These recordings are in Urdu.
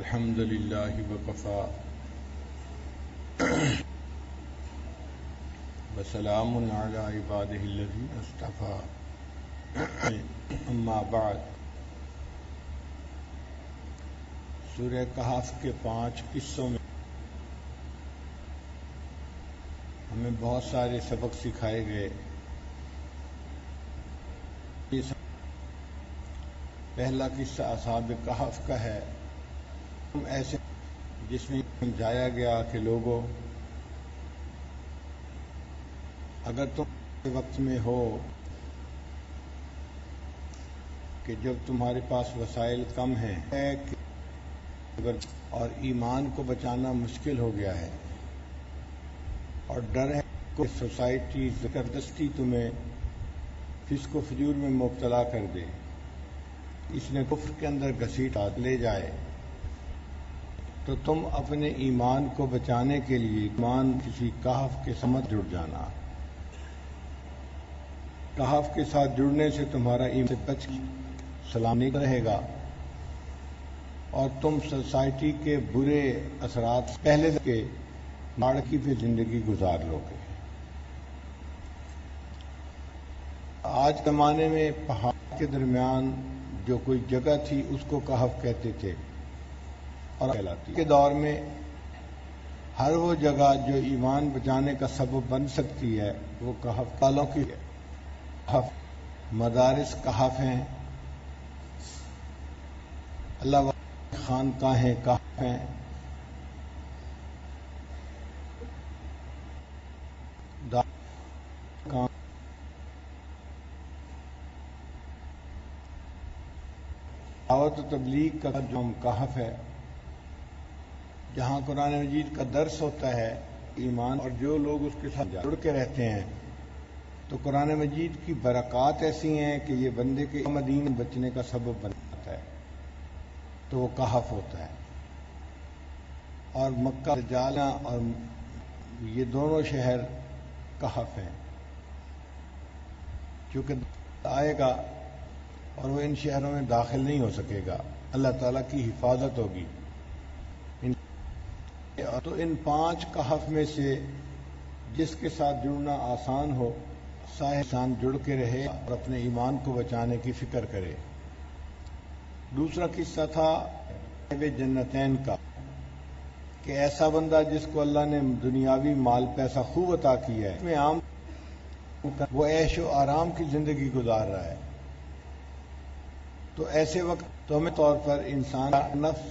الحمد لله وكفى وسلام على عباده الذين اصطفى اما بعد سورہ کہف کے 5 قصوں میں ہمیں بہت سارے سبق سکھائے گئے۔ پہلا قصہ اصحاب کہف کا ہے، ایسے جس میں سمجھایا گیا کہ لوگوں، اگر تم وقت میں ہو کہ جب تمہارے پاس وسائل کم ہیں اور ایمان کو بچانا مشکل ہو گیا ہے اور ڈر ہے کہ سوسائٹی زبردستی تمہیں فسق و فجور میں مبتلا کر دے، اس نے کفر کے اندر گھسیٹ لے جائے، تو تم اپنے ایمان کو بچانے کے لیے ایمان کسی کہف کے ساتھ جڑ جانا۔ کہف کے ساتھ جڑنے سے تمہارا ایمان سے بچ سلامتی رہے گا اور تم سوسائٹی کے برے اثرات پہلے کے ماڑکی پہ زندگی گزار لو گے۔ آج کے زمانے میں پہاڑ کے درمیان جو کوئی جگہ تھی اس کو کہف کہتے تھے، اور کے دور میں ہر وہ جگہ جو ایمان بچانے کا سبب بن سکتی ہے وہ کہف والوں کی ہے۔ مدارس کہف ہیں، اللہ خانقاہیں کہف ہیں، دعوت و تبلیغ کا جو کہف ہے، جہاں قرآن مجید کا درس ہوتا ہے ایمان، اور جو لوگ اس کے ساتھ جڑ کے رہتے ہیں تو قرآن مجید کی برکات ایسی ہیں کہ یہ بندے کے مدین بچنے کا سبب بن جاتا ہے، تو وہ کہف ہوتا ہے۔ اور مکہ جانا اور یہ دونوں شہر کہف ہیں، چونکہ آئے گا اور وہ ان شہروں میں داخل نہیں ہو سکے گا، اللہ تعالیٰ کی حفاظت ہوگی۔ تو ان 5 کہف میں سے جس کے ساتھ جڑنا آسان ہو، انسان جڑ کے رہے اور اپنے ایمان کو بچانے کی فکر کرے۔ دوسرا قصہ تھا جنتین کا، کہ ایسا بندہ جس کو اللہ نے دنیاوی مال پیسہ خوب عطا کیا ہے، اس میں عام وہ عیش و آرام کی زندگی گزار رہا ہے، تو ایسے وقت تو ہمیں طور پر انسان نفس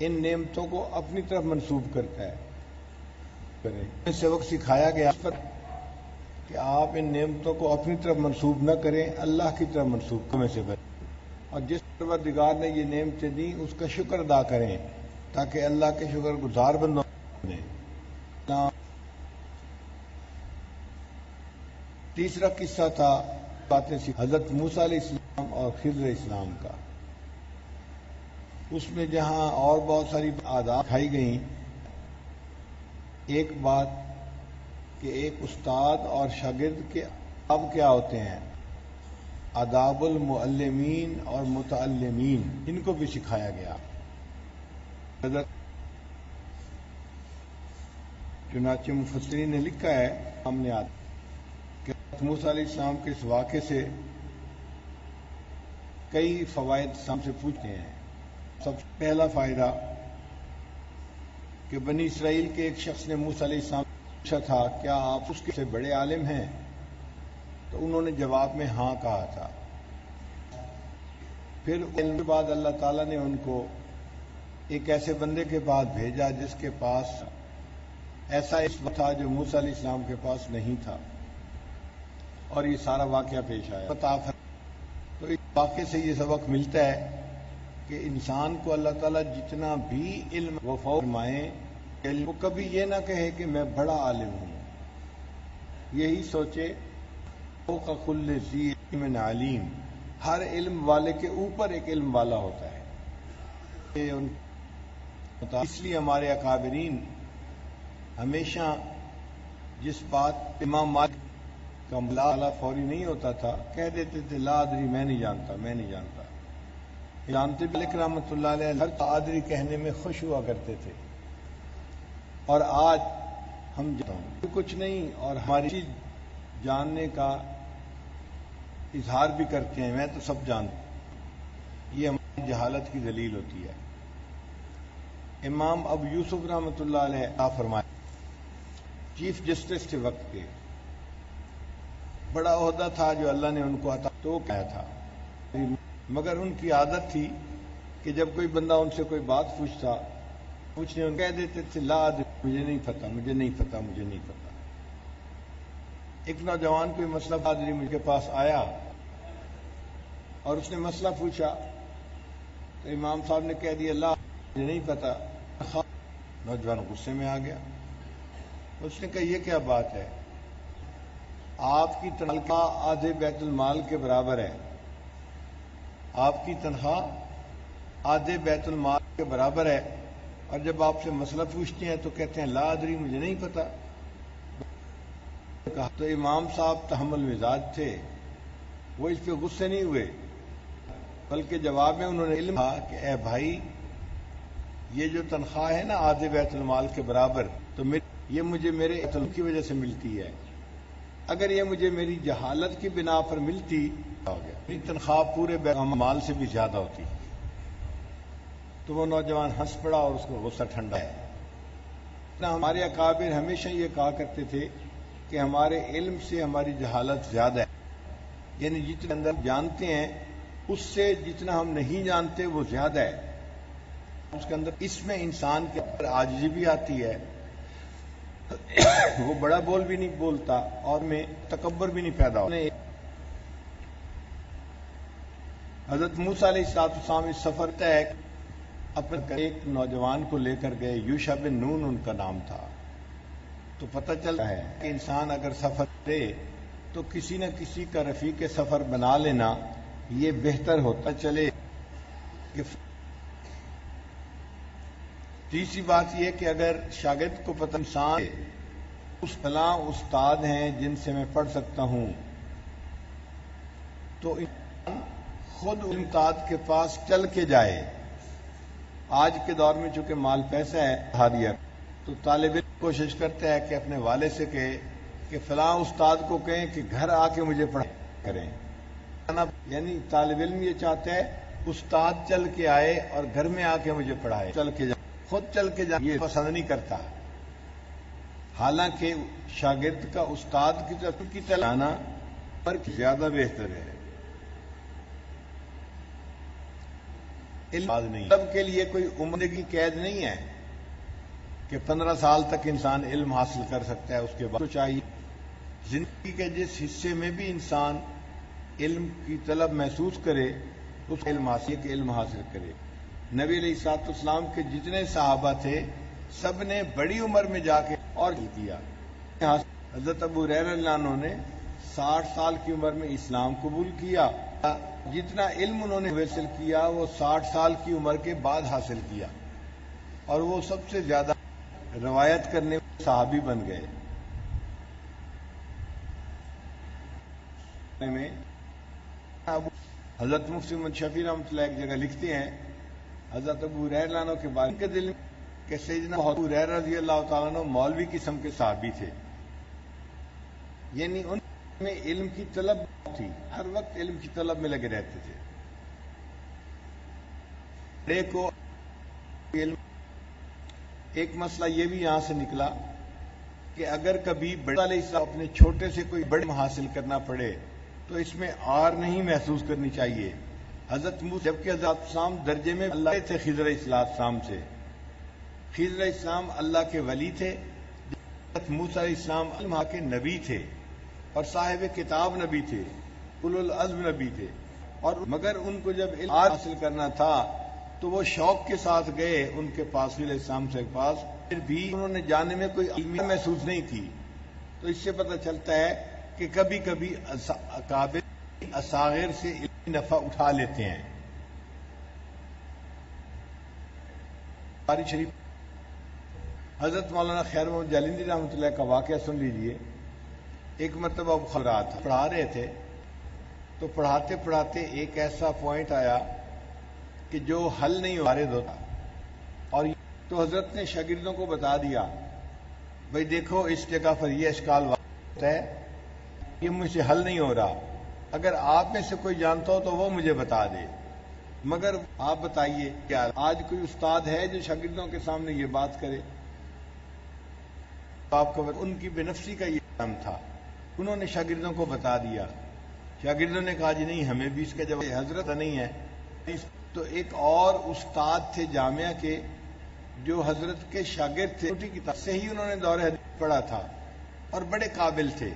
ان نعمتوں کو اپنی طرف منسوب کرتا ہے۔ اس سبق سکھایا گیا کہ آپ ان نعمتوں کو اپنی طرف منسوب نہ کریں، اللہ کی طرف منسوب کرنے سے بچیں، اور جس پروردگار نے یہ نعمتیں دیں اس کا شکر ادا کریں تاکہ اللہ کے شکر گزار بندوں بنیں۔ تیسرا قصہ تھا باتیں حضرت موسیٰ علیہ السلام اور خضر اسلام کا، اس میں جہاں اور بہت ساری آداب کھائی گئیں، ایک بات کہ ایک استاد اور شاگرد کے آداب کیا ہوتے ہیں، آداب المعلمین اور متعلمین، ان کو بھی سکھایا گیا۔ چنانچہ مفسرین نے لکھا ہے، ہم نے کہ موسیٰ علیہ السلام کے اس واقعے سے کئی فوائد ہم سے پوچھتے ہیں۔ سب سے پہلا فائدہ کہ بنی اسرائیل کے ایک شخص نے موسیٰ علیہ السلام پوچھا تھا کیا آپ اس کے سے بڑے عالم ہیں، تو انہوں نے جواب میں ہاں کہا تھا۔ پھر علم کے بعد اللہ تعالیٰ نے ان کو ایک ایسے بندے کے پاس بھیجا جس کے پاس ایسا علم تھا جو موسیٰ علیہ السلام کے پاس نہیں تھا، اور یہ سارا واقعہ پیش آیا۔ تو اس واقعے سے یہ سبق ملتا ہے کہ انسان کو اللہ تعالیٰ جتنا بھی علم و فرمائے، وہ کبھی یہ نہ کہے کہ میں بڑا عالم ہوں، یہی سوچے فوق کل ذی علم علیم، ہر علم والے کے اوپر ایک علم والا ہوتا ہے۔ اس لیے ہمارے اکابرین ہمیشہ جس بات امام مالک کا لا فوری نہیں ہوتا تھا، کہہ دیتے تھے لا ادری، میں نہیں جانتا، میں نہیں جانتا، جانتے مالک رحمۃ اللہ علیہ ہر قادری کہنے میں خوش ہوا کرتے تھے، اور آج ہم کچھ نہیں اور ہماری چیز جاننے کا اظہار بھی کرتے ہیں، میں تو سب جانتا ہوں، یہ ہماری جہالت کی دلیل ہوتی ہے۔ امام ابو یوسف رحمۃ اللہ علیہ فرمائے چیف جسٹس کے وقت کے بڑا عہدہ تھا جو اللہ نے ان کو عطا تو کیا تھا، مگر ان کی عادت تھی کہ جب کوئی بندہ ان سے کوئی بات پوچھنے ان کہہ دیتے تھے لا ادری، مجھے نہیں پتا، مجھے نہیں پتا، مجھے نہیں پتا۔ ایک نوجوان کوئی مسئلہ پادری مجھ کے پاس آیا اور اس نے مسئلہ پوچھا تو امام صاحب نے کہہ دیا لا مجھے نہیں پتا۔ نوجوان غصے میں آ گیا، اس نے کہا یہ کیا بات ہے، آپ کی تنخواہ آدھے بیت المال کے برابر ہے، آپ کی تنخواہ آدھے بیت المال کے برابر ہے، اور جب آپ سے مسئلہ پوچھتے ہیں تو کہتے ہیں لا ادری، مجھے نہیں پتا۔ کہا تو امام صاحب تحمل مزاج تھے، وہ اس پہ غصے نہیں ہوئے، بلکہ جواب میں انہوں نے علم کہا کہ اے بھائی، یہ جو تنخواہ ہے نا آدھے بیت المال کے برابر، تو یہ مجھے میرے علم کی وجہ سے ملتی ہے، اگر یہ مجھے میری جہالت کی بنا پر ملتی ہو گیا میری تنخواہ پورے بیت المال سے بھی زیادہ ہوتی۔ تو وہ نوجوان ہنس پڑا اور اس کو غصہ ٹھنڈا ہے۔ ہمارے اکابر ہمیشہ یہ کہا کرتے تھے کہ ہمارے علم سے ہماری جہالت زیادہ ہے، یعنی جتنے اندر جانتے ہیں اس سے جتنا ہم نہیں جانتے وہ زیادہ ہے۔ اس کے اندر اس میں انسان کے اندر عاجزی بھی آتی ہے، وہ بڑا بول بھی نہیں بولتا اور میں تکبر بھی نہیں پیدا ہوتا۔ حضرت موسیٰ علیہ السلام اس سفر طے اپنے ایک نوجوان کو لے کر گئے، یوشع بن نون ان کا نام تھا۔ تو پتہ چلتا ہے کہ انسان اگر سفر دے تو کسی نہ کسی کا رفیق سفر بنا لینا یہ بہتر ہوتا چلے۔ تیسری بات یہ کہ اگر شاگرد کو پتہ انسان اس فلاں استاد ہیں جن سے میں پڑھ سکتا ہوں، تو انسان خود استاد کے پاس چل کے جائے۔ آج کے دور میں چونکہ مال پیسہ ہے ہادیہ، تو طالب علم کوشش کرتا ہے کہ اپنے والد سے کہے کہ فلاں استاد کو کہیں کہ گھر آ کے مجھے پڑھا کریں، یعنی طالب علم یہ چاہتا ہے استاد چل کے آئے اور گھر میں آ کے مجھے پڑھائے، چل کے جائے، خود چل کے جائے یہ پسند نہیں کرتا۔ حالانکہ شاگرد کا استاد کی طرف کی جانا پر زیادہ بہتر ہے۔ علم کے لیے کوئی عمر کی قید نہیں ہے کہ 15 سال تک انسان علم حاصل کر سکتا ہے، اس کے بعد تو چاہیے زندگی کے جس حصے میں بھی انسان علم کی طلب محسوس کرے اس علم حاصل کرے۔ نبی علیہ الصلوۃ والسلام کے جتنے صحابہ تھے سب نے بڑی عمر میں جا کے اور کیا۔ حضرت ابو ہریرہ رضی اللہ عنہ نے 60 سال کی عمر میں اسلام قبول کیا، جتنا علم انہوں نے حاصل کیا وہ 60 سال کی عمر کے بعد حاصل کیا، اور وہ سب سے زیادہ روایت کرنے والے صحابی بن گئے۔ میں حضرت مفتی محمد شفیع رحمۃ اللہ ایک جگہ لکھتے ہیں حضرت ابو ہریرہ عنہ کے بارے کے دل کہ سیدنا ابو ہریرہ رضی اللہ تعالیٰ عنہ مولوی قسم کے صحابی تھے، یعنی ان میں علم کی طلب تھی، ہر وقت علم کی طلب میں لگے رہتے تھے۔ ایک مسئلہ یہ بھی یہاں سے نکلا کہ اگر کبھی بڑا علیہ السلام اپنے چھوٹے سے کوئی بڑا حاصل کرنا پڑے تو اس میں آر نہیں محسوس کرنی چاہیے۔ حضرت موسیٰ جبکہ حضرت السلام درجے میں اللہ تھے خضر علیہ السلام سے، خضر علیہ السلام اللہ کے ولی تھے، حضرت موسیٰ علیہ السلام اللہ کے نبی تھے اور صاحب کتاب نبی تھے، اولو العزم نبی تھے، اور مگر ان کو جب علم حاصل کرنا تھا تو وہ شوق کے ساتھ گئے ان کے پاس، خضر علیہ السلام سے پاس، پھر بھی انہوں نے جانے میں کوئی علم محسوس نہیں کی۔ تو اس سے پتہ چلتا ہے کہ کبھی کبھی اکابر اصاغر سے علمی نفع اٹھا لیتے ہیں۔ بخاری شریف حضرت مولانا خیر محمد جالندی رحمۃ اللہ کا واقعہ سن لیجئے۔ ایک مرتبہ وہ پڑھا رہے تھے تو پڑھاتے پڑھاتے ایک ایسا پوائنٹ آیا کہ جو حل نہیں وارد ہوتا، اور تو حضرت نے شاگردوں کو بتا دیا بھئی دیکھو اس جگہ پر یہ اشکال وارد ہے، یہ مجھ سے حل نہیں ہو رہا، اگر آپ میں سے کوئی جانتا ہو تو وہ مجھے بتا دے، مگر آپ بتائیے کیا آج کوئی استاد ہے جو شاگردوں کے سامنے یہ بات کرے؟ آپ کو ان کی بے نفسی کا یہ کام تھا، انہوں نے شاگردوں کو بتا دیا، شاگردوں نے کہا جی نہیں ہمیں بھی اس کا جواب حضرت نہیں ہے۔ تو ایک اور استاد تھے جامعہ کے جو حضرت کے شاگرد تھے، چھوٹی کتاب سے ہی انہوں نے دور حدیث پڑھا تھا اور بڑے قابل تھے،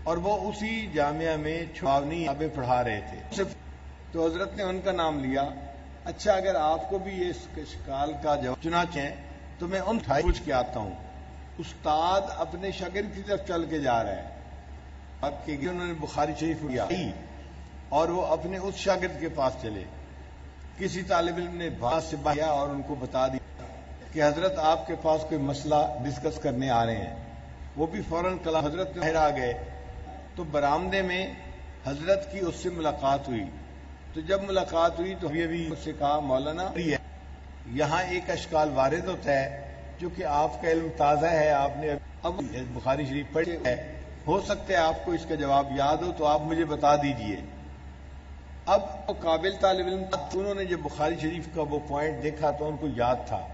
اور وہ اسی جامعہ میں چھاونی کتابیں پڑھا رہے تھے، تو حضرت نے ان کا نام لیا۔ اچھا اگر آپ کو بھی یہ اشکال کا جواب چنانچہ ہے تو میں ان پوچھ کے آتا ہوں۔ استاد اپنے شاگرد کی طرف چل کے جا رہا ہے، اب کہ انہوں نے بخاری شریف کیا اور وہ اپنے اس شاگرد کے پاس چلے، کسی طالب علم نے بات سے بھایا اور ان کو بتا دیا کہ حضرت آپ کے پاس کوئی مسئلہ ڈسکس کرنے آ رہے ہیں، وہ بھی فوراً کلام حضرت باہر آ گئے، تو برآمدے میں حضرت کی اس سے ملاقات ہوئی، تو جب ملاقات ہوئی تو یہ بھی اس سے کہا مولانا یہاں ایک اشکال وارد ہوتا ہے، چونکہ آپ کا علم تازہ ہے، آپ نے اب بخاری شریف پڑھی ہے، ہو سکتا ہے آپ کو اس کا جواب یاد ہو تو آپ مجھے بتا دیجئے۔ اب وہ قابل طالب علم، انہوں نے جب بخاری شریف کا وہ پوائنٹ دیکھا تو ان کو یاد تھا،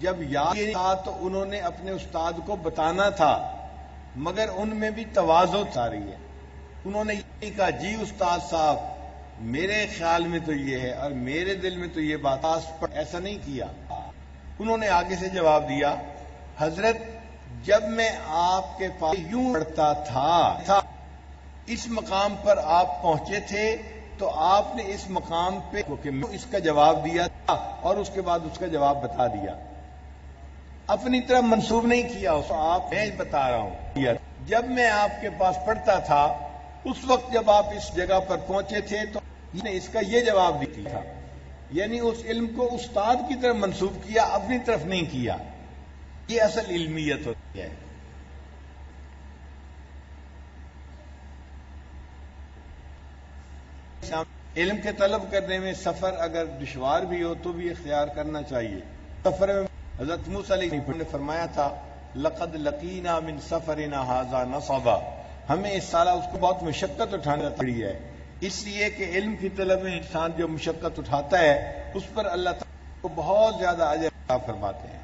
جب یاد تھا تو انہوں نے اپنے استاد کو بتانا تھا، مگر ان میں بھی تواضع آ رہی ہے، انہوں نے یہ کہا جی استاد صاحب میرے خیال میں تو یہ ہے اور میرے دل میں تو یہ بات، ایسا نہیں کیا۔ انہوں نے آگے سے جواب دیا حضرت جب میں آپ کے پاس یوں پڑھتا تھا اس مقام پر آپ پہنچے تھے تو آپ نے اس مقام پہ اس کا جواب دیا تھا اور اس کے بعد اس کا جواب بتا دیا، اپنی طرف منسوب نہیں کیا اس کو، آپ میں بتا رہا ہوں جب میں آپ کے پاس پڑھتا تھا اس وقت جب آپ اس جگہ پر پہنچے تھے تو نے اس کا یہ جواب دیا تھا، یعنی اس علم کو استاد کی طرف منسوب کیا، اپنی طرف نہیں کیا، یہ اصل علمیت ہوتی ہے۔ علم کے طلب کرنے میں سفر اگر دشوار بھی ہو تو بھی اختیار کرنا چاہیے۔ سفر میں حضرت موسیٰ علیہ السلام نے فرمایا تھا لقد لقینا من سفرنا ھذا نصبا، ہمیں اس سالہ اس کو بہت مشقت اٹھانا پڑی ہے، اس لیے کہ علم کی طلب میں انسان جو مشقت اٹھاتا ہے اس پر اللہ تعالیٰ کو بہت زیادہ اجر عطا فرماتے ہیں۔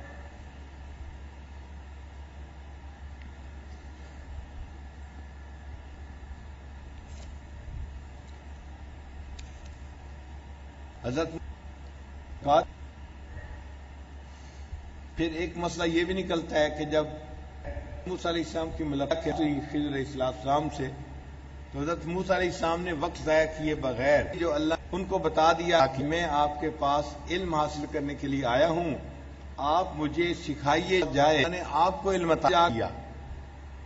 حضرت پھر ایک مسئلہ یہ بھی نکلتا ہے کہ جب موسیٰ علیہ السلام کی ملاقات ہوئی خضر علیہ السلام سے تو حضرت موسیٰ علیہ السلام نے وقت ضائع کیے بغیر جو اللہ ان کو بتا دیا کہ میں آپ کے پاس علم حاصل کرنے کے لیے آیا ہوں، آپ مجھے سکھائیے جائے، میں نے آپ کو علم عطا کیا۔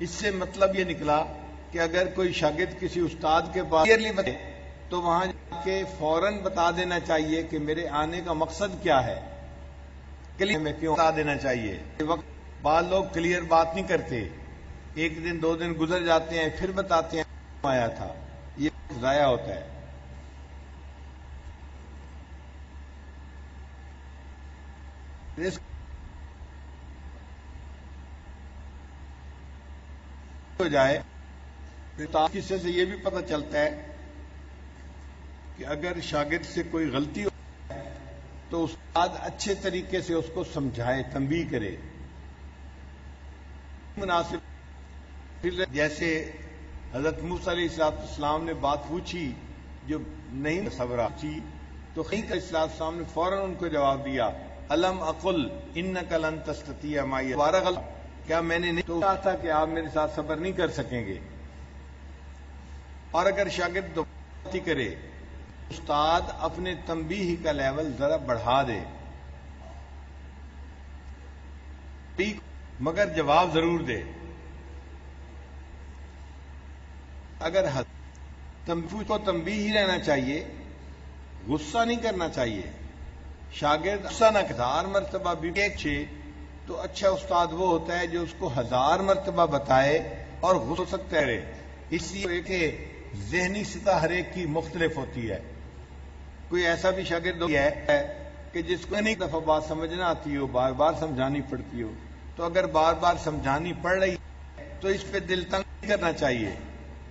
اس سے مطلب یہ نکلا کہ اگر کوئی شاگرد کسی استاد کے پاس کلیئرلی بتائے تو وہاں جا کے فوراً بتا دینا چاہیے کہ میرے آنے کا مقصد کیا ہے، کلیئر میں کیوں بتا دینا چاہیے۔ وقت بعض لوگ کلیئر بات نہیں کرتے، ایک دن دو دن گزر جاتے ہیں پھر بتاتے ہیں آیا تھا، یہ ضائع ہوتا ہے۔ ہو جائے قصے سے یہ بھی پتہ چلتا ہے کہ اگر شاگرد سے کوئی غلطی ہو تو استاد اچھے طریقے سے اس کو سمجھائے، تنبیہ کرے، مناسب جیسے حضرت موسیٰ علیہ السلام نے بات پوچھی جو نہیں صبر کی تو خضر علیہ السلام نے فوراً ان کو جواب دیا الم اقل انک لن تستطیع معی صبرا، کیا میں نے نہیں کہا تھا کہ آپ میرے ساتھ صبر نہیں کر سکیں گے؟ اور اگر شاگرد غلطی کرے استاد اپنے تنبیہ کا لیول ذرا بڑھا دے، مگر جواب ضرور دے۔ اگر کو تنبیہ ہی رہنا چاہیے، غصہ نہیں کرنا چاہیے، شاگرد غصہ نہ 1000 مرتبہ بھی تو اچھا استاد وہ ہوتا ہے جو اس کو 1000 مرتبہ بتائے اور غصہ سکتا ہے۔ اس لیے کہ ذہنی سطح ہر ایک کی مختلف ہوتی ہے. کوئی ایسا بھی شاگرد ہے کہ جس کو ایک دفعہ بات سمجھنا آتی ہو، بار بار سمجھانی پڑتی ہو، تو اگر بار بار سمجھانی پڑ رہی تو اس پہ دل تنگ نہیں کرنا چاہیے،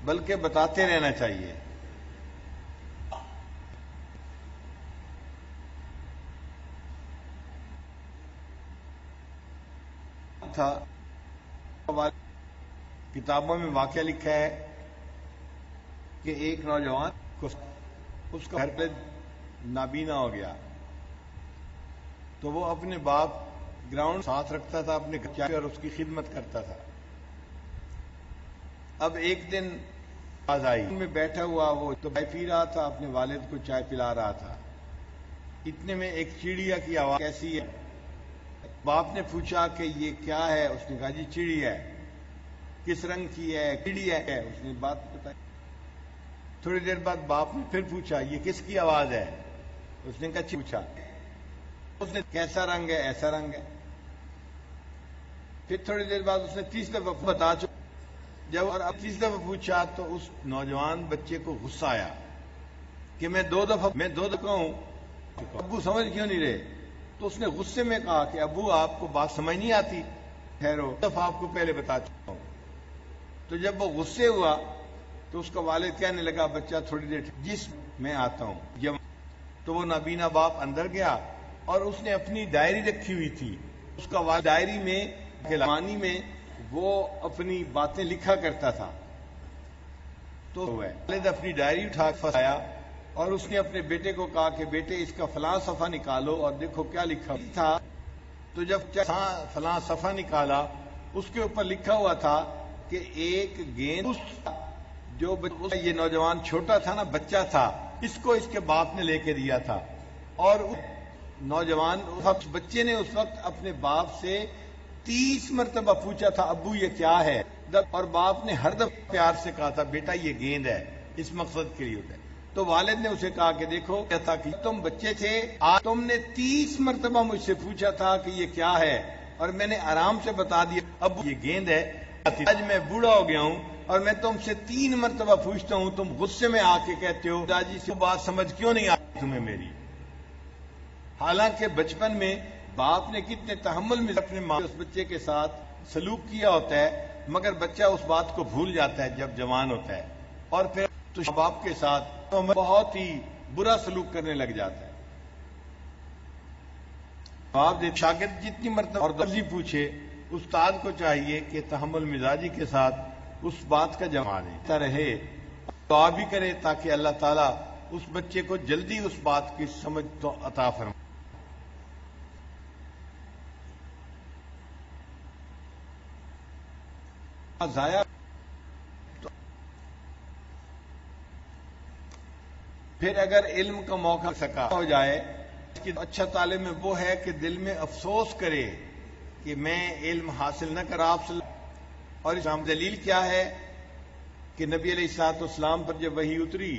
بلکہ بتاتے رہنا چاہیے. تھا کتابوں میں واقعہ لکھا ہے کہ ایک نوجوان کو اس کا گھر پہ نابینا ہو گیا، تو وہ اپنے باپ گراؤنڈ ساتھ رکھتا تھا، اپنے گھر اور اس کی خدمت کرتا تھا. اب ایک دن آواز آئی میں بیٹھا ہوا، وہ تو چائے پی رہا تھا، اپنے والد کو چائے پلا رہا تھا. اتنے میں ایک چڑیا کی آواز کیسی ہے. باپ نے پوچھا کہ یہ کیا ہے؟ اس نے کہا جی چڑی ہے. کس رنگ کی ہے؟ چڑی ہے. اس نے بات بتائی. تھوڑی دیر بعد باپ نے پھر پوچھا یہ کس کی آواز ہے؟ اس نے کہا پوچھا. اس نے کیسا رنگ ہے؟ ایسا رنگ ہے. پھر تھوڑی دیر بعد اس نے تیسری دفعہ بتا چکا. جب اور اب تیسری دفعہ پوچھا تو اس نوجوان بچے کو غصہ آیا کہ میں دو دفعہ ہوں، ابو سمجھ کیوں نہیں رہے؟ تو اس نے غصے میں کہا کہ ابو آپ کو بات سمجھ نہیں آتی، ٹھہرو دفعہ آپ کو پہلے بتا چکا ہوں. تو جب وہ غصے ہوا تو اس کا والد کہنے لگا بچہ تھوڑی دیر جس میں آتا ہوں. تو وہ نابینا باپ اندر گیا اور اس نے اپنی ڈائری رکھی ہوئی تھی. اس کا والد ڈائری میں گلانی میں وہ اپنی باتیں لکھا کرتا تھا. تو والد اپنی ڈائری اٹھا کے آیا اور اس نے اپنے بیٹے کو کہا کہ بیٹے اس کا فلاں صفحہ نکالو اور دیکھو کیا لکھا تھا. تو جب فلاں صفحہ نکالا اس کے اوپر لکھا ہوا تھا کہ ایک گیند جو یہ نوجوان چھوٹا تھا نا، بچہ تھا، اس کو اس کے باپ نے لے کے دیا تھا. اور نوجوان بچے نے اس وقت اپنے باپ سے 30 مرتبہ پوچھا تھا ابو یہ کیا ہے، اور باپ نے ہر دفعہ پیار سے کہا تھا بیٹا یہ گیند ہے، اس مقصد کے لیے ہوتا ہے. تو والد نے اسے کہا کہ دیکھو کیا تھا کہ تم بچے تھے، آج تم نے 30 مرتبہ مجھ سے پوچھا تھا کہ یہ کیا ہے، اور میں نے آرام سے بتا دیا ابو یہ گیند ہے. آج میں بوڑھا ہو گیا ہوں اور میں تم سے 3 مرتبہ پوچھتا ہوں، تم غصے میں آ کے کہتے ہو داجی سے بات سمجھ کیوں نہیں آتی تمہیں میری. حالانکہ بچپن میں باپ نے کتنے تحمل میں اپنے اس بچے کے ساتھ سلوک کیا ہوتا ہے، مگر بچہ اس بات کو بھول جاتا ہے جب جوان ہوتا ہے، اور پھر تو باپ کے ساتھ بہت ہی برا سلوک کرنے لگ جاتا ہے. باپ شاگرد جتنی مرتبہ اور درجی پوچھے، استاد کو چاہیے کہ تحمل مزاجی کے ساتھ اس بات کا جواب دیتا رہے، دعا بھی کرے تاکہ اللہ تعالیٰ اس بچے کو جلدی اس بات کی سمجھ تو عطا فرمائے. ضائع پھر اگر علم کا موقع سکا ہو جائے، اچھا طالب میں وہ ہے کہ دل میں افسوس کرے کہ میں علم حاصل نہ کر آپ سے. اور اسلام دلیل کیا ہے کہ نبی علیہ الصلوۃ والسلام پر جب وحی اتری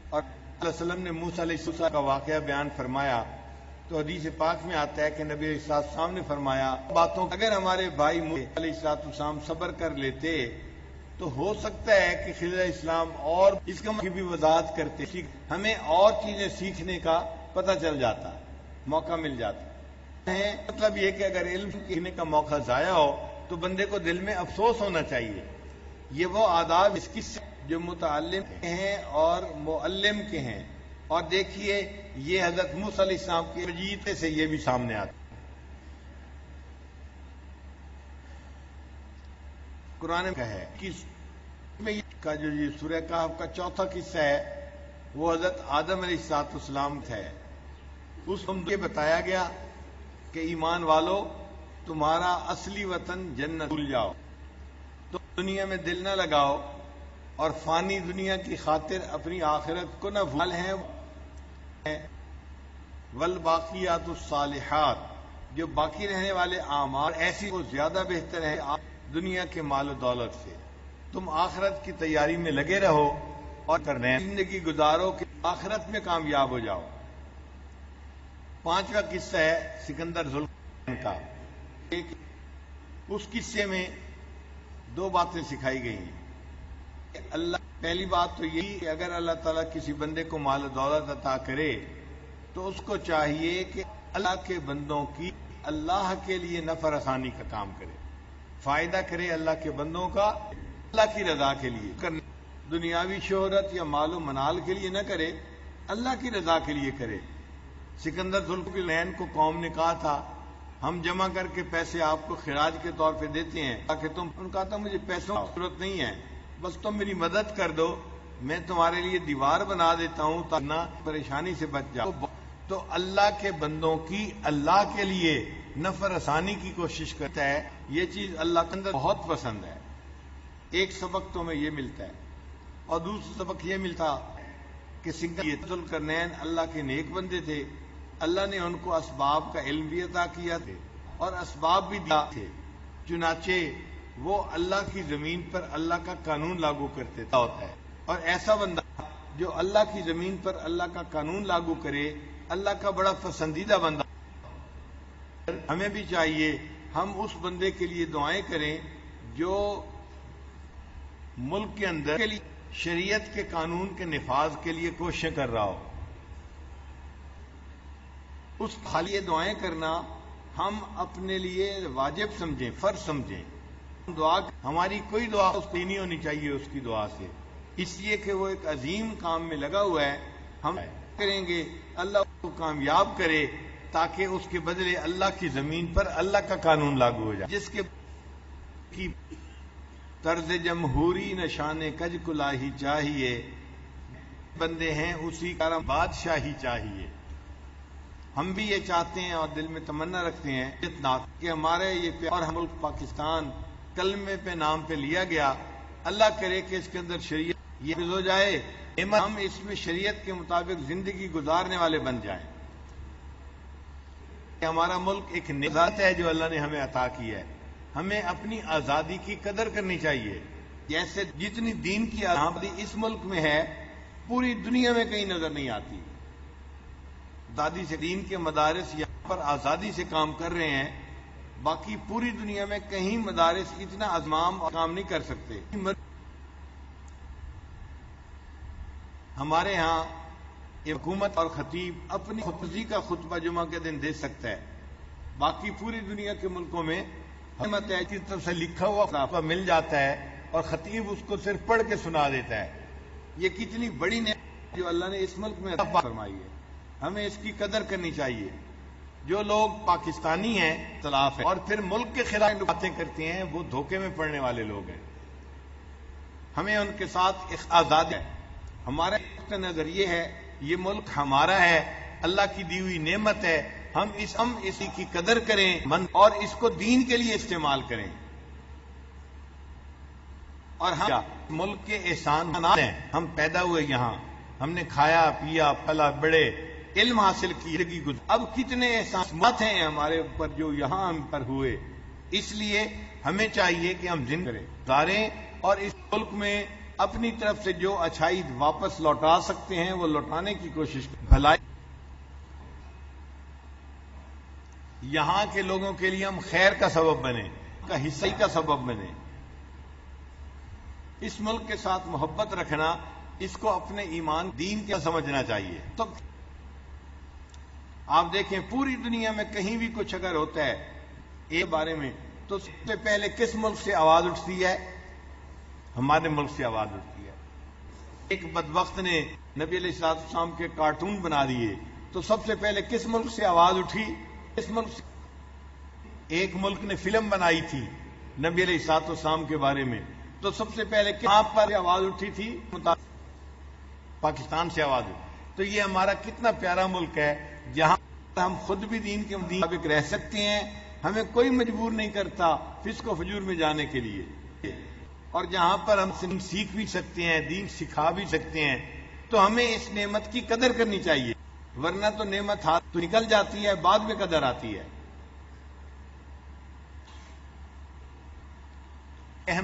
اور صلی اللہ علیہ وسلم نے موسیٰ علیہ السلام کا واقعہ بیان فرمایا تو حدیث پاک میں آتا ہے کہ نبی علیہ الصلوۃ والسلام نے فرمایا باتوں اگر ہمارے بھائی موسیٰ علیہ السلام صبر کر لیتے تو ہو سکتا ہے کہ خضر علیہ السلام اور اس کا بھی وضاحت کرتے، ہمیں اور چیزیں سیکھنے کا پتہ چل جاتا، موقع مل جاتا ہے. مطلب یہ کہ اگر علم سیکھنے کا موقع ضائع ہو تو بندے کو دل میں افسوس ہونا چاہیے. یہ وہ آداب اس کی جو متعلم کے ہیں اور معلم کے ہیں. اور دیکھیے یہ حضرت موسیٰ علیہ السلام کی وجیتے سے یہ بھی سامنے آتا. قرآن کا ہے کا جو یہ سورہ کہف کا چوتھا قصہ ہے وہ حضرت آدم علیہ السلام ہے. اس میں یہ بتایا گیا کہ ایمان والو تمہارا اصلی وطن جنت بھول جاؤ، تو دنیا میں دل نہ لگاؤ اور فانی دنیا کی خاطر اپنی آخرت کو نہ بھول ہیں. والباقیات الصالحات جو باقی رہنے والے اعمال ایسی وہ زیادہ بہتر ہے دنیا کے مال و دولت سے. تم آخرت کی تیاری میں لگے رہو اور کرنے زندگی گزارو کہ آخرت میں کامیاب ہو جاؤ. پانچواں قصہ ہے سکندر ذوالقرنین کا. اس قصے میں دو باتیں سکھائی گئی ہیں. اللہ پہلی بات تو یہی کہ اگر اللہ تعالیٰ کسی بندے کو مال و دولت عطا کرے تو اس کو چاہیے کہ اللہ کے بندوں کی اللہ کے لیے نفع آسانی کا کام کرے، فائدہ کرے اللہ کے بندوں کا اللہ کی رضا کے لیے، دنیاوی شہرت یا مال و منال کے لیے نہ کرے، اللہ کی رضا کے لیے کرے۔ سکندر ذوالفقارنین کو قوم نے کہا تھا ہم جمع کر کے پیسے آپ کو خراج کے طور پہ دیتے ہیں تاکہ تم، ان کہا تھا مجھے پیسوں کی ضرورت نہیں ہے، بس تم میری مدد کر دو، میں تمہارے لیے دیوار بنا دیتا ہوں تاکہ نہ پریشانی سے بچ جاؤ۔ تو اللہ کے بندوں کی اللہ کے لیے نفع رسانی کی کوشش کرتا ہے، یہ چیز اللہ کے اندر بہت پسند ہے۔ ایک سبق تو ہمیں یہ ملتا ہے، اور دوسرا سبق یہ ملتا کہ سکندر ذوالفقارنین اللہ کے نیک بندے تھے، اللہ نے ان کو اسباب کا علم بھی عطا کیا تھے اور اسباب بھی دیا تھے، چنانچہ وہ اللہ کی زمین پر اللہ کا قانون لاگو کرتے ہوتا ہے۔ اور ایسا بندہ جو اللہ کی زمین پر اللہ کا قانون لاگو کرے، اللہ کا بڑا پسندیدہ بندہ، ہمیں بھی چاہیے ہم اس بندے کے لیے دعائیں کریں جو ملک کے اندر کے لیے شریعت کے قانون کے نفاذ کے لیے کوششیں کر رہا ہو، اس خالی دعائیں کرنا ہم اپنے لیے واجب سمجھیں، فرض سمجھیں۔ دعا ہماری کوئی دعا اس کو نہیں ہونی چاہیے اس کی دعا سے، اس لیے کہ وہ ایک عظیم کام میں لگا ہوا ہے، ہم کریں گے اللہ کو کامیاب کرے تاکہ اس کے بدلے اللہ کی زمین پر اللہ کا قانون لاگو ہو جائے، جس کے کی طرز جمہوری نشان کج کلاہی چاہیے، بندے ہیں اسی کا بادشاہی چاہیے۔ ہم بھی یہ چاہتے ہیں اور دل میں تمنا رکھتے ہیں کہ ہمارے یہ پیارا ملک پاکستان کلمے پہ نام پہ لیا گیا، اللہ کرے کہ اس کے اندر شریعت یہ ہو جائے، ہم اس میں شریعت کے مطابق زندگی گزارنے والے بن جائیں۔ ہمارا ملک ایک نعمت ہے جو اللہ نے ہمیں عطا کی ہے، ہمیں اپنی آزادی کی قدر کرنی چاہیے۔ جیسے جتنی دین کی آزادی اس ملک میں ہے پوری دنیا میں کہیں نظر نہیں آتی۔ دادی سے دین کے مدارس یہاں پر آزادی سے کام کر رہے ہیں، باقی پوری دنیا میں کہیں مدارس اتنا ازمام اور کام نہیں کر سکتے۔ ہمارے ہاں حکومت اور خطیب اپنی خودی کا خطبہ جمعہ کے دن دے سکتا ہے، باقی پوری دنیا کے ملکوں میں حکومت کی طرف سے لکھا ہوا خطبہ مل جاتا ہے اور خطیب اس کو صرف پڑھ کے سنا دیتا ہے۔ یہ کتنی بڑی نعمت جو اللہ نے اس ملک میں عطا فرمائی ہے، ہمیں اس کی قدر کرنی چاہیے۔ جو لوگ پاکستانی ہیں اختلاف ہے اور پھر ملک کے خلاف باتیں کرتے ہیں، وہ دھوکے میں پڑنے والے لوگ ہیں۔ ہمیں ان کے ساتھ آزاد ہے، ہمارا نظر یہ ہے یہ ملک ہمارا ہے، اللہ کی دی ہوئی نعمت ہے، ہم اسی کی قدر کریں اور اس کو دین کے لیے استعمال کریں، اور ہم ملک کے احسان ہیں، ہم پیدا ہوئے یہاں، ہم نے کھایا پیا پلا بڑے علم حاصل کی، اب کتنے احسانات ہیں ہمارے اوپر جو یہاں ہم پر ہوئے، اس لیے ہمیں چاہیے کہ ہم زندگی گزاریں اور اس ملک میں اپنی طرف سے جو اچھائی واپس لوٹا سکتے ہیں وہ لوٹانے کی کوشش کریں، بھلائی یہاں کے لوگوں کے لیے ہم خیر کا سبب بنیں، کا حصہ کا سبب بنیں۔ اس ملک کے ساتھ محبت رکھنا، اس کو اپنے ایمان دین کا سمجھنا چاہیے۔ تو آپ دیکھیں پوری دنیا میں کہیں بھی کچھ اگر ہوتا ہے اس بارے میں تو سب سے پہلے کس ملک سے آواز اٹھتی ہے؟ ہمارے ملک سے آواز اٹھتی ہے۔ ایک بدبخت نے نبی علیہ السلام کے کارٹون بنا دیے تو سب سے پہلے کس ملک سے آواز اٹھی؟ اس ملک سے۔ ایک ملک نے فلم بنائی تھی نبی علیہ السلام کے بارے میں تو سب سے پہلے کہاں پر آواز اٹھی تھی؟ پاکستان سے آواز اٹھی۔ تو یہ ہمارا کتنا پیارا ملک ہے جہاں ہم خود بھی دین کے مطابق رہ سکتے ہیں، ہمیں کوئی مجبور نہیں کرتا فسق و فجور میں جانے کے لیے، اور جہاں پر ہم سیکھ بھی سکتے ہیں، دین سکھا بھی سکتے ہیں، تو ہمیں اس نعمت کی قدر کرنی چاہیے، ورنہ تو نعمت ہاتھ تو نکل جاتی ہے، بعد میں قدر آتی ہے۔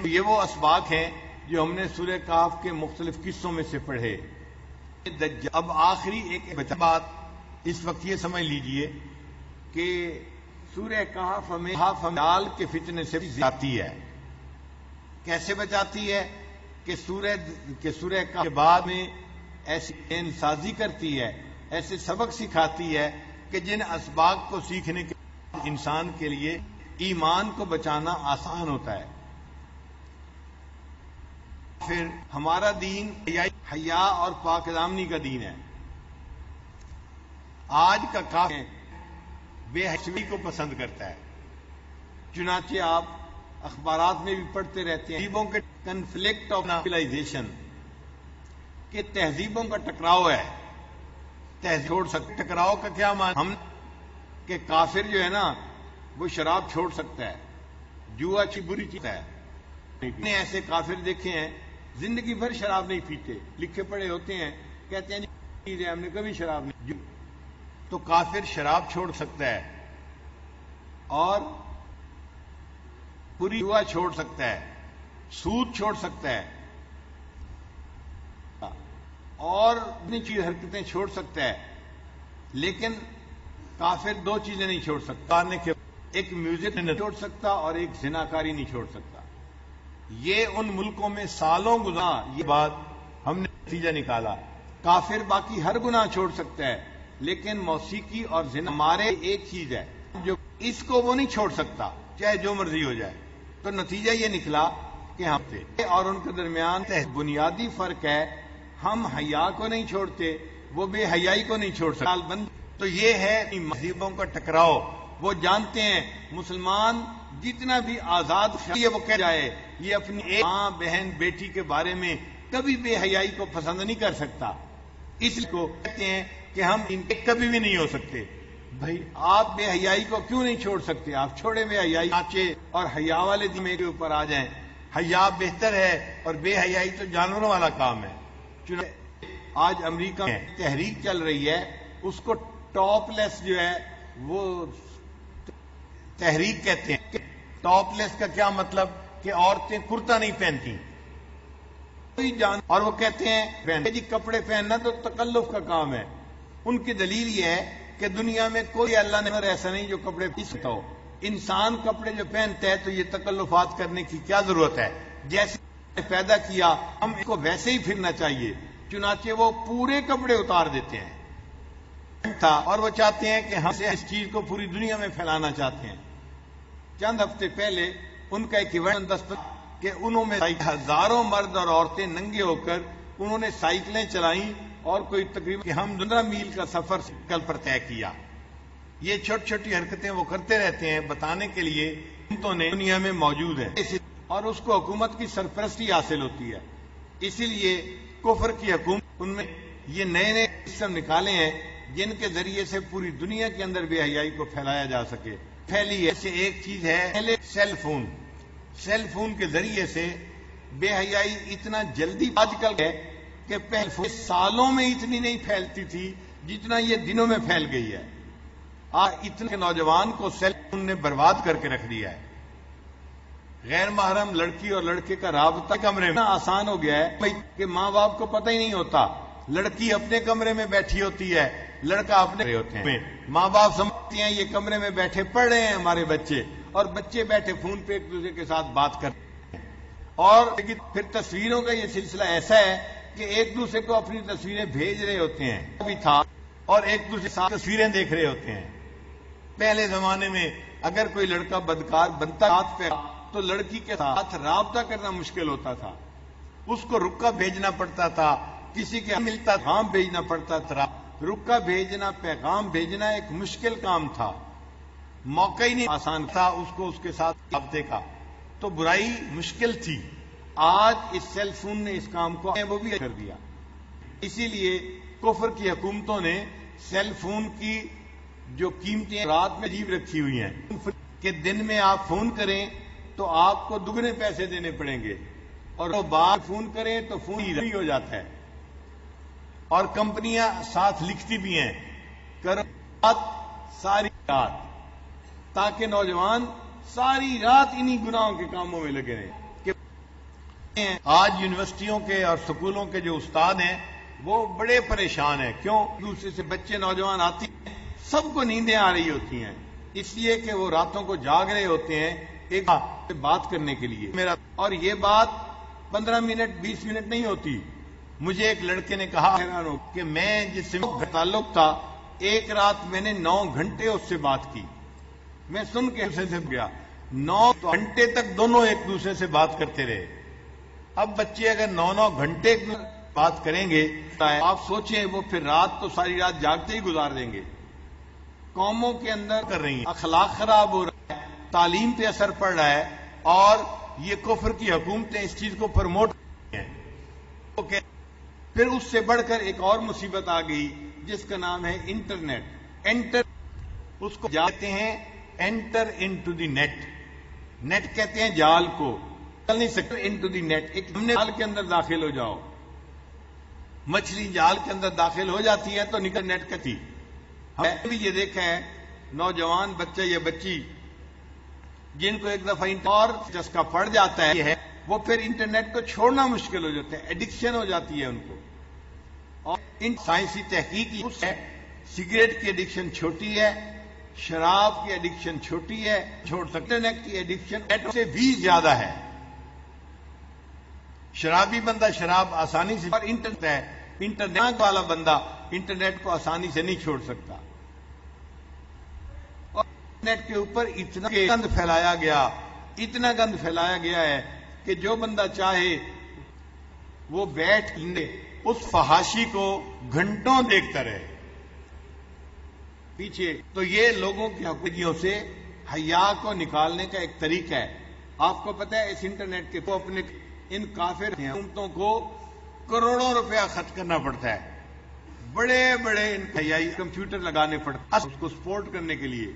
یہ وہ اسباق ہیں جو ہم نے سورہ کہف کے مختلف قصوں میں سے پڑھے۔ اب آخری ایک بات اس وقت یہ سمجھ لیجئے کہ سورہ کہف ہمیں دجال کے فتنے سے بچاتی ہے۔ کیسے بچاتی ہے کہ سورہ کے بعد میں ایسی ذہن سازی کرتی ہے، ایسے سبق سکھاتی ہے کہ جن اسباق کو سیکھنے کے بعد انسان کے لیے ایمان کو بچانا آسان ہوتا ہے۔ پھر ہمارا دین حیا اور پاک دامنی کا دین ہے۔ آج کا کافر بے حیائی کو پسند کرتا ہے، چنانچہ آپ اخبارات میں بھی پڑھتے رہتے ہیں تہذیبوں کے کنفلکٹ آف سویلائزیشن، کہ تہذیبوں کا ٹکراؤ ہے، تہذیب چھوڑ سکتے۔ ٹکراؤ کا کیا معنی؟ ہم کہ کافر جو ہے نا وہ شراب چھوڑ سکتا ہے، جوا اچھی بری چیز ہے۔ نے ایسے کافر دیکھے ہیں زندگی بھر شراب نہیں پیتے، لکھے پڑے ہوتے ہیں، کہتے ہیں جی ہم نے کبھی شراب نہیں۔ تو کافر شراب چھوڑ سکتا ہے اور پوری جوا چھوڑ سکتا ہے، سود چھوڑ سکتا ہے اور اپنی چیز حرکتیں چھوڑ سکتا ہے، لیکن کافر دو چیزیں نہیں چھوڑ سکتا، ایک میوزک نہیں چھوڑ سکتا اور ایک زناکاری نہیں چھوڑ سکتا۔ یہ ان ملکوں میں سالوں گزرا، یہ بات ہم نے نتیجہ نکالا۔ کافر باقی ہر گناہ چھوڑ سکتا ہے، لیکن موسیقی اور زنا ہمارے ایک چیز ہے جو اس کو وہ نہیں چھوڑ سکتا، چاہے جو مرضی ہو جائے۔ تو نتیجہ یہ نکلا کہ ہم اور ان کے درمیان بنیادی فرق ہے، ہم حیا کو نہیں چھوڑتے، وہ بے حیائی کو نہیں چھوڑ سکتے۔ تو یہ ہے مذہبوں کا ٹکراؤ۔ وہ جانتے ہیں مسلمان جتنا بھی آزاد وہ کہہ جائے، یہ اپنی ایک ماں بہن بیٹی کے بارے میں کبھی بے حیائی کو پسند نہیں کر سکتا، اس لیے کو کہتے ہیں کہ ہم ان کے کبھی بھی نہیں ہو سکتے۔ بھائی آپ بے حیائی کو کیوں نہیں چھوڑ سکتے؟ آپ چھوڑے بے حیائی، ناچے اور حیا والے دن میرے اوپر آ جائیں۔ حیا بہتر ہے اور بے حیائی تو جانوروں والا کام ہے۔ آج امریکہ میں تحریک چل رہی ہے، اس کو ٹاپ لیس جو ہے وہ تحریک کہتے ہیں۔ ٹاپ لیس کا کیا مطلب؟ کہ عورتیں کرتا نہیں پہنتی اور وہ کہتے ہیں جی کپڑے پہننا تو تکلف کا کام ہے۔ ان کی دلیل یہ ہے کہ دنیا میں کوئی اللہ نے ایسا نہیں جو کپڑے پہن سکتا ہو۔ انسان کپڑے جو پہنتا ہے تو یہ تکلفات کرنے کی کیا ضرورت ہے؟ جیسے پیدا کیا ہم اس کو ویسے ہی پھرنا چاہیے، چنانچہ وہ پورے کپڑے اتار دیتے ہیں تھا اور وہ چاہتے ہیں کہ ہم اس چیز کو پوری دنیا میں پھیلانا چاہتے ہیں۔ چند ہفتے پہلے ان کا ایک ایونٹ کہ انہوں میں ہزاروں مرد اور عورتیں ننگے ہو کر انہوں نے سائیکلیں چلائیں اور کوئی تقریباً کہ ہم 15 میل کا سفر سائیکل پر طے کیا۔ یہ چھوٹی چھوٹی حرکتیں وہ کرتے رہتے ہیں بتانے کے لیے دنیا میں موجود ہے اور اس کو حکومت کی سرپرستی حاصل ہوتی ہے۔ اسی لیے کفر کی حکومت ان میں یہ نئے نئے سسٹم نکالے ہیں جن کے ذریعے سے پوری دنیا کے اندر بے حیائی کو پھیلایا جا سکے۔ پھیلی ایسے ایک چیز ہے سیل فون۔ سیل فون کے ذریعے سے بے حیائی اتنا جلدی آج کل ہے کہ پہلے سالوں میں اتنی نہیں پھیلتی تھی جتنا یہ دنوں میں پھیل گئی ہے۔ آج اتنے نوجوان کو سیل فون نے برباد کر کے رکھ دیا ہے۔ غیر محرم لڑکی اور لڑکے کا رابطہ کمرے میں آسان ہو گیا ہے کہ ماں باپ کو پتہ ہی نہیں ہوتا۔ لڑکی اپنے کمرے میں بیٹھی ہوتی ہے، لڑکا اپنے ہوتے ہیں، ماں باپ سمجھتے ہیں یہ کمرے میں بیٹھے پڑھ رہے ہیں ہمارے بچے، اور بچے بیٹھے فون پہ ایک دوسرے کے ساتھ بات کرتے ہیں۔ اور پھر تصویروں کا یہ سلسلہ ایسا ہے کہ ایک دوسرے کو اپنی تصویریں بھیج رہے ہوتے ہیں بھی تھا اور ایک دوسرے کے ساتھ تصویریں دیکھ رہے ہوتے ہیں۔ پہلے زمانے میں اگر کوئی لڑکا بدکار بنتا ہاتھ پہ تو لڑکی کے ساتھ رابطہ کرنا مشکل ہوتا تھا، اس کو رکا بھیجنا پڑتا تھا، کسی کے ملتا پیغام بھیجنا پڑتا تھا۔ رکا بھیجنا پیغام بھیجنا ایک مشکل کام تھا، موقع ہی نہیں آسان تھا اس کو اس کے ساتھ رابطے کا، تو برائی مشکل تھی۔ آج اس سیل فون نے اس کام کو وہ بھی کر دیا۔ اسی لیے کفر کی حکومتوں نے سیل فون کی جو قیمتیں رات میں عجیب رکھی ہوئی ہیں کہ دن میں آپ فون کریں تو آپ کو دگنے پیسے دینے پڑیں گے، اور وہ بعد فون کریں تو فون ہی ہو جاتا ہے۔ اور کمپنیاں ساتھ لکھتی بھی ہیں کرو ساری رات، تاکہ نوجوان ساری رات انہی گناہوں کے کاموں میں لگے رہیں۔ آج یونیورسٹیوں کے اور سکولوں کے جو استاد ہیں وہ بڑے پریشان ہیں۔ کیوں؟ دوسرے سے بچے نوجوان آتے ہیں، سب کو نیندیں آ رہی ہوتی ہیں، اس لیے کہ وہ راتوں کو جاگ رہے ہوتے ہیں ایک بات کرنے کے لیے۔ اور یہ بات 15 منٹ 20 منٹ نہیں ہوتی. مجھے ایک لڑکے نے کہا کہ میں جس سے تعلق تھا ایک رات میں نے 9 گھنٹے اس سے بات کی. میں سن کے اسے سے گیا 9 گھنٹے تک دونوں ایک دوسرے سے بات کرتے رہے. اب بچے اگر 9 گھنٹے بات کریں گے آپ سوچیں وہ پھر رات تو ساری رات جاگتے ہی گزار دیں گے. قوموں کے اندر کر رہی ہیں, اخلاق خراب ہو رہا ہے, تعلیم پہ اثر پڑ رہا ہے, اور یہ کفر کی حکومتیں اس چیز کو پروموٹ کر رہی ہیں. پھر اس سے بڑھ کر ایک اور مصیبت آ گئی جس کا نام ہے انٹرنیٹ. اس کو کہتے ہیں enter into the net. Net کہتے ہیں جال کو, چل نہیں سکتے انٹو دی نیٹ. ایک جال کے اندر داخل ہو جاؤ, مچھلی جال کے اندر داخل ہو جاتی ہے تو نکل نیٹ کتی. ہم نے بھی یہ دیکھا ہے نوجوان بچہ یا بچی جن کو ایک دفعہ اور چسکا پڑ جاتا ہے وہ پھر انٹرنیٹ کو چھوڑنا مشکل ہو جاتا ہے, ایڈکشن ہو جاتی ہے ان کو. اور ان سائنسی تحقیق ہے سگریٹ کی ایڈکشن چھوٹی ہے, شراب کی ایڈکشن چھوٹی ہے, چھوڑ سکتے. انٹرنیٹ کی ایڈکشن سے بھی زیادہ ہے. شرابی بندہ شراب آسانی سے, اور انٹرنیٹ والا بندہ انٹرنیٹ کو آسانی سے نہیں چھوڑ سکتا. اور انٹرنیٹ کے اوپر اتنا گند پھیلایا گیا ہے کہ جو بندہ چاہے وہ بیٹھ اس فحاشی کو گھنٹوں دیکھتا رہے پیچھے. تو یہ لوگوں کی حقوقیوں سے حیا کو نکالنے کا ایک طریقہ ہے. آپ کو پتہ ہے اس انٹرنیٹ کے کو اپنے ان کافر حکومتوں کو کروڑوں روپیہ خرچ کرنا پڑتا ہے. بڑے بڑے حیائی کمپیوٹر لگانے پڑتے ہیں اس کو سپورٹ کرنے کے لیے,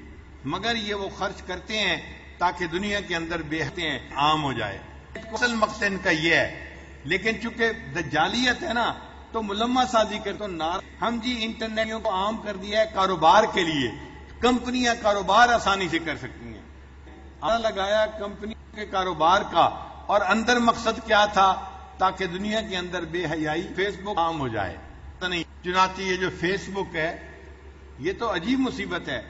مگر یہ وہ خرچ کرتے ہیں تاکہ دنیا کے اندر بےحتے ہیں عام ہو جائے. اصل مقصد ان کا یہ ہے. لیکن چونکہ دجالیت ہے نا تو ملمہ سازی کر تو ہم جی انٹرنیٹ کو عام کر دیا ہے کاروبار کے لیے. کمپنیاں کاروبار آسانی سے کر سکتی ہیں. لگایا کمپنی کے کاروبار کا, اور اندر مقصد کیا تھا تاکہ دنیا کے اندر بے حیائی فیس بک عام ہو جائے. نہیں, چنانچہ یہ جو فیس بک ہے یہ تو عجیب مصیبت ہے.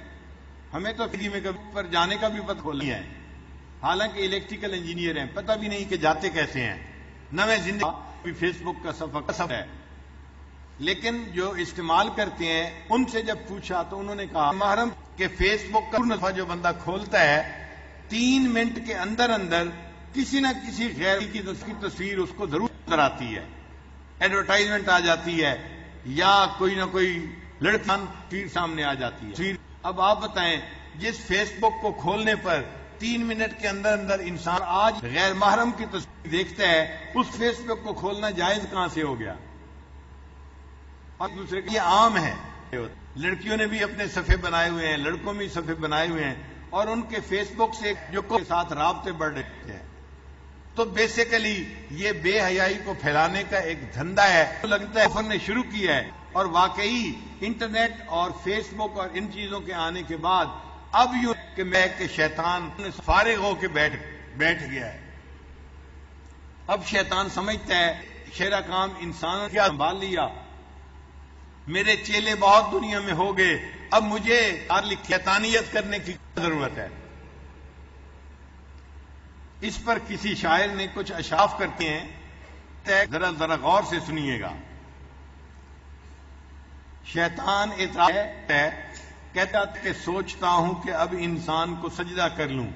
ہمیں تو فری میں پر جانے کا بھی پتہ نہیں ہے, حالانکہ الیکٹریکل انجینئر ہیں, پتہ بھی نہیں کہ جاتے کیسے ہیں. نویں زندگی فیس بک کا سفر ہے. لیکن جو استعمال کرتے ہیں ان سے جب پوچھا تو انہوں نے کہا محرم کہ فیس بک کا جو بندہ کھولتا ہے 3 منٹ کے اندر اندر کسی نہ کسی غیر کی تصویر اس کو ضرور نظر آتی ہے, ایڈورٹائزمنٹ آ جاتی ہے, یا کوئی نہ کوئی لڑکی تصویر سامنے آ جاتی ہے. اب آپ بتائیں جس فیس بک کو کھولنے پر 3 منٹ کے اندر اندر انسان آج غیر محرم کی تصویر دیکھتا ہے, اس فیس بک کو کھولنا جائز کہاں سے ہو گیا؟ اور دوسرے یہ عام ہے. لڑکیوں نے بھی اپنے صفحے بنائے ہوئے ہیں, لڑکوں بھی صفحے بنائے ہوئے ہیں, اور ان کے فیس بک سے جو کے ساتھ رابطے بڑھ رہے ہیں. تو بیسیکلی یہ بے حیائی کو پھیلانے کا ایک دھندا ہے, لگتا ہے کفر نے شروع کیا ہے. اور واقعی انٹرنیٹ اور فیس بک اور ان چیزوں کے آنے کے بعد اب یوں کہ شیطان فارغ ہو کے بیٹھ گیا ہے. اب شیطان سمجھتا ہے شیرا کام انسانوں کیا سنبھال لیا, میرے چیلے بہت دنیا میں ہو گئے, اب مجھے شیطانیت کرنے کی ضرورت ہے. اس پر کسی شاعر نے کچھ اشعار کرتے ہیں, ذرا غور سے سنیے گا. شیطان اعتراض ہے, کہتا کہ سوچتا ہوں کہ اب انسان کو سجدہ کر لوں.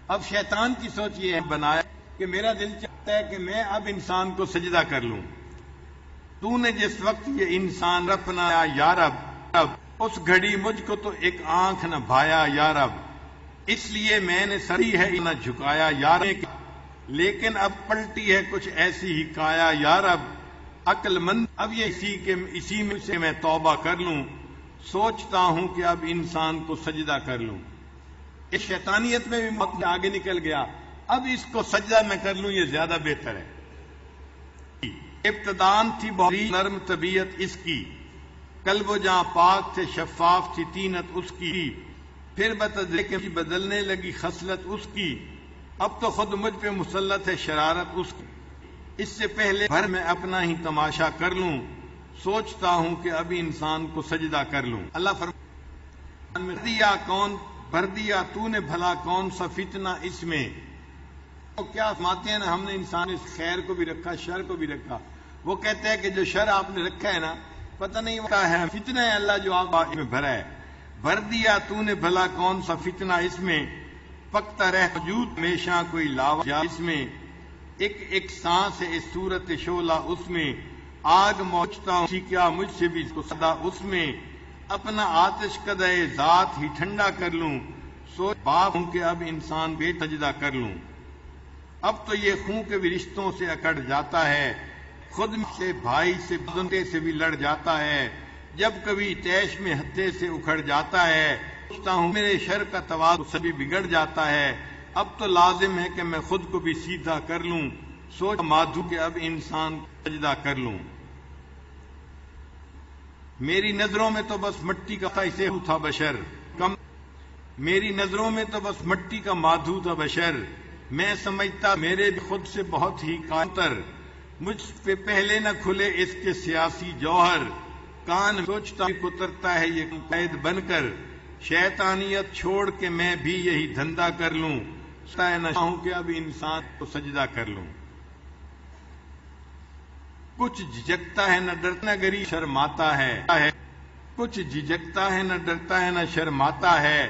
اب شیطان کی سوچ یہ ہے بنایا کہ میرا دل چاہتا ہے کہ میں اب انسان کو سجدہ کر لوں. تو نے جس وقت یہ انسان رپنا یا رب, اس گھڑی مجھ کو تو ایک آنکھ نہ بھایا یا رب, اس لیے میں نے سری ہے نہ جھکایا یا رب, لیکن اب پلٹی ہے کچھ ایسی ہی کایا یا رب. عقل مند اب یہ اسی میں سے میں توبہ کر لوں, سوچتا ہوں کہ اب انسان کو سجدہ کر لوں. اس شیطانیت میں بھی مت آگے نکل گیا, اب اس کو سجدہ میں کر لوں یہ زیادہ بہتر ہے. ابتدان تھی بہت نرم طبیعت اس کی, قلب و جاں پاک تھے شفاف تھی طینت اس کی, پھر بدلنے لگی خصلت اس کی, اب تو خود مجھ پہ مسلط ہے شرارت اس کی. اس سے پہلے بھر میں اپنا ہی تماشا کر لوں, سوچتا ہوں کہ ابھی انسان کو سجدہ کر لوں. اللہ فرمایا کون بھر دیا تو نے بھلا کون سا فتنہ اس میں, تو کیا فرماتے ہیں نا، ہم نے انسان اس خیر کو بھی رکھا، شر کو بھی رکھا. وہ کہتے ہیں کہ جو شر آپ نے رکھا ہے نا، پتہ نہیں کیا ہے، فتنہ ہے اللہ جو آپ میں بھرا ہے. بھر دیا تو نے بھلا کون سا فتنہ اس میں، پکتا رہ وجود ہمیشہ کوئی لاوا اس میں. ایک ایک سانس ہے اس صورت شعلہ اس میں، آگ موجتا ہوں کیا مجھ سے بھی صدا اس میں. اپنا آتش قدائے ذات ہی ٹھنڈا کر لوں، سوچ باپ ہوں کہ اب انسان بے سجدہ کر لوں. اب تو یہ خون کے بھی رشتوں سے اکڑ جاتا ہے، خود سے بھائی سے بندے سے بھی لڑ جاتا ہے. جب کبھی تیش میں ہتھے سے اکھڑ جاتا ہے، سوچتا ہوں میرے شر کا توازن سبھی بگڑ جاتا ہے. اب تو لازم ہے کہ میں خود کو بھی سیدھا کر لوں، سوچ مادھو کہ اب انسان سجدہ کر لوں. میری نظروں میں تو بس مٹی کا ایسے تھا بشر کم، میری نظروں میں تو بس مٹی کا مادھو تھا بشر. میں سمجھتا میرے بھی خود سے بہت ہی کانتر، مجھ پہ پہلے نہ کھلے اس کے سیاسی جوہر. کان سوچتا کترتا ہے یہ قید بن کر، شیطانیت چھوڑ کے میں بھی یہی دھندا کر لوں. نہ چاہوں کہ اب انسان کو سجدہ کر لوں. کچھ جھجکتا ہے نہ ڈرتا، نہ گری شرماتا ہے. کچھ جھجکتا ہے نہ ڈرتا ہے نہ شرماتا ہے.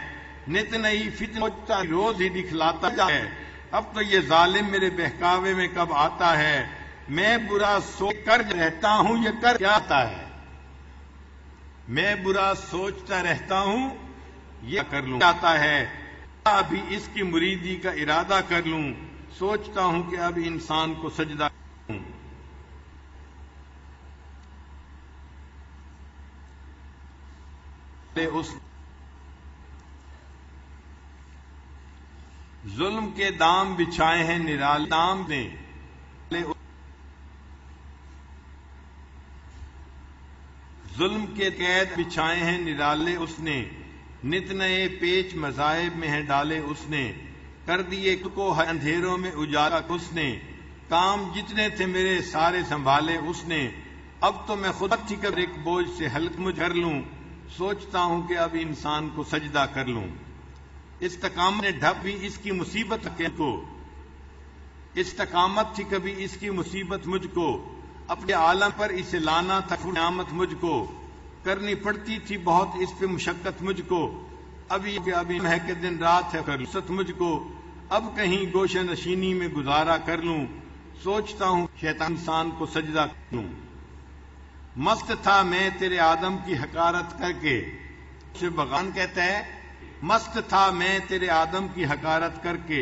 نت نئی فتنہ روز ہی دکھلاتا ہے. اب تو یہ ظالم میرے بہکاوے میں کب آتا ہے. میں برا سوچ کر رہتا ہوں یہ کر کیا آتا ہے. میں برا سوچتا رہتا ہوں یہ کر لوں آتا ہے. ابھی اس کی مریدی کا ارادہ کر لوں، سوچتا ہوں کہ اب انسان کو سجدہ کروں. اس ظلم کے دام بچھائے ہیں نرال دام نے، ظلم کے قید بچھائے ہیں نرالے اس نے. نت نئے پیچ مذاہب میں ہیں ڈالے اس نے، کر دیے کو اندھیروں میں اجالا اس نے. کام جتنے تھے میرے سارے سنبھالے اس نے. اب تو میں خود ٹھیکر ایک بوجھ سے ہلک مجھ کر لوں، سوچتا ہوں کہ اب انسان کو سجدہ کر لوں. استقامت نے ڈھپ بھی اس کی مصیبت کو، استقامت تھی کبھی اس کی مصیبت مجھ کو. اپنے عالم پر اسے لانا تھا قیامت مجھ کو، کرنی پڑتی تھی بہت اس پہ مشقت مجھ کو. ابھی ہے کہ دن رات ہے فرصت مجھ کو، اب کہیں گوشہ نشینی میں گزارا کر لوں. سوچتا ہوں شیطان انسان کو سجدہ کر لوں. مست تھا میں تیرے آدم کی حقارت کر کے، سے بغان کہتا ہے مست تھا میں تیرے آدم کی حقارت کر کے،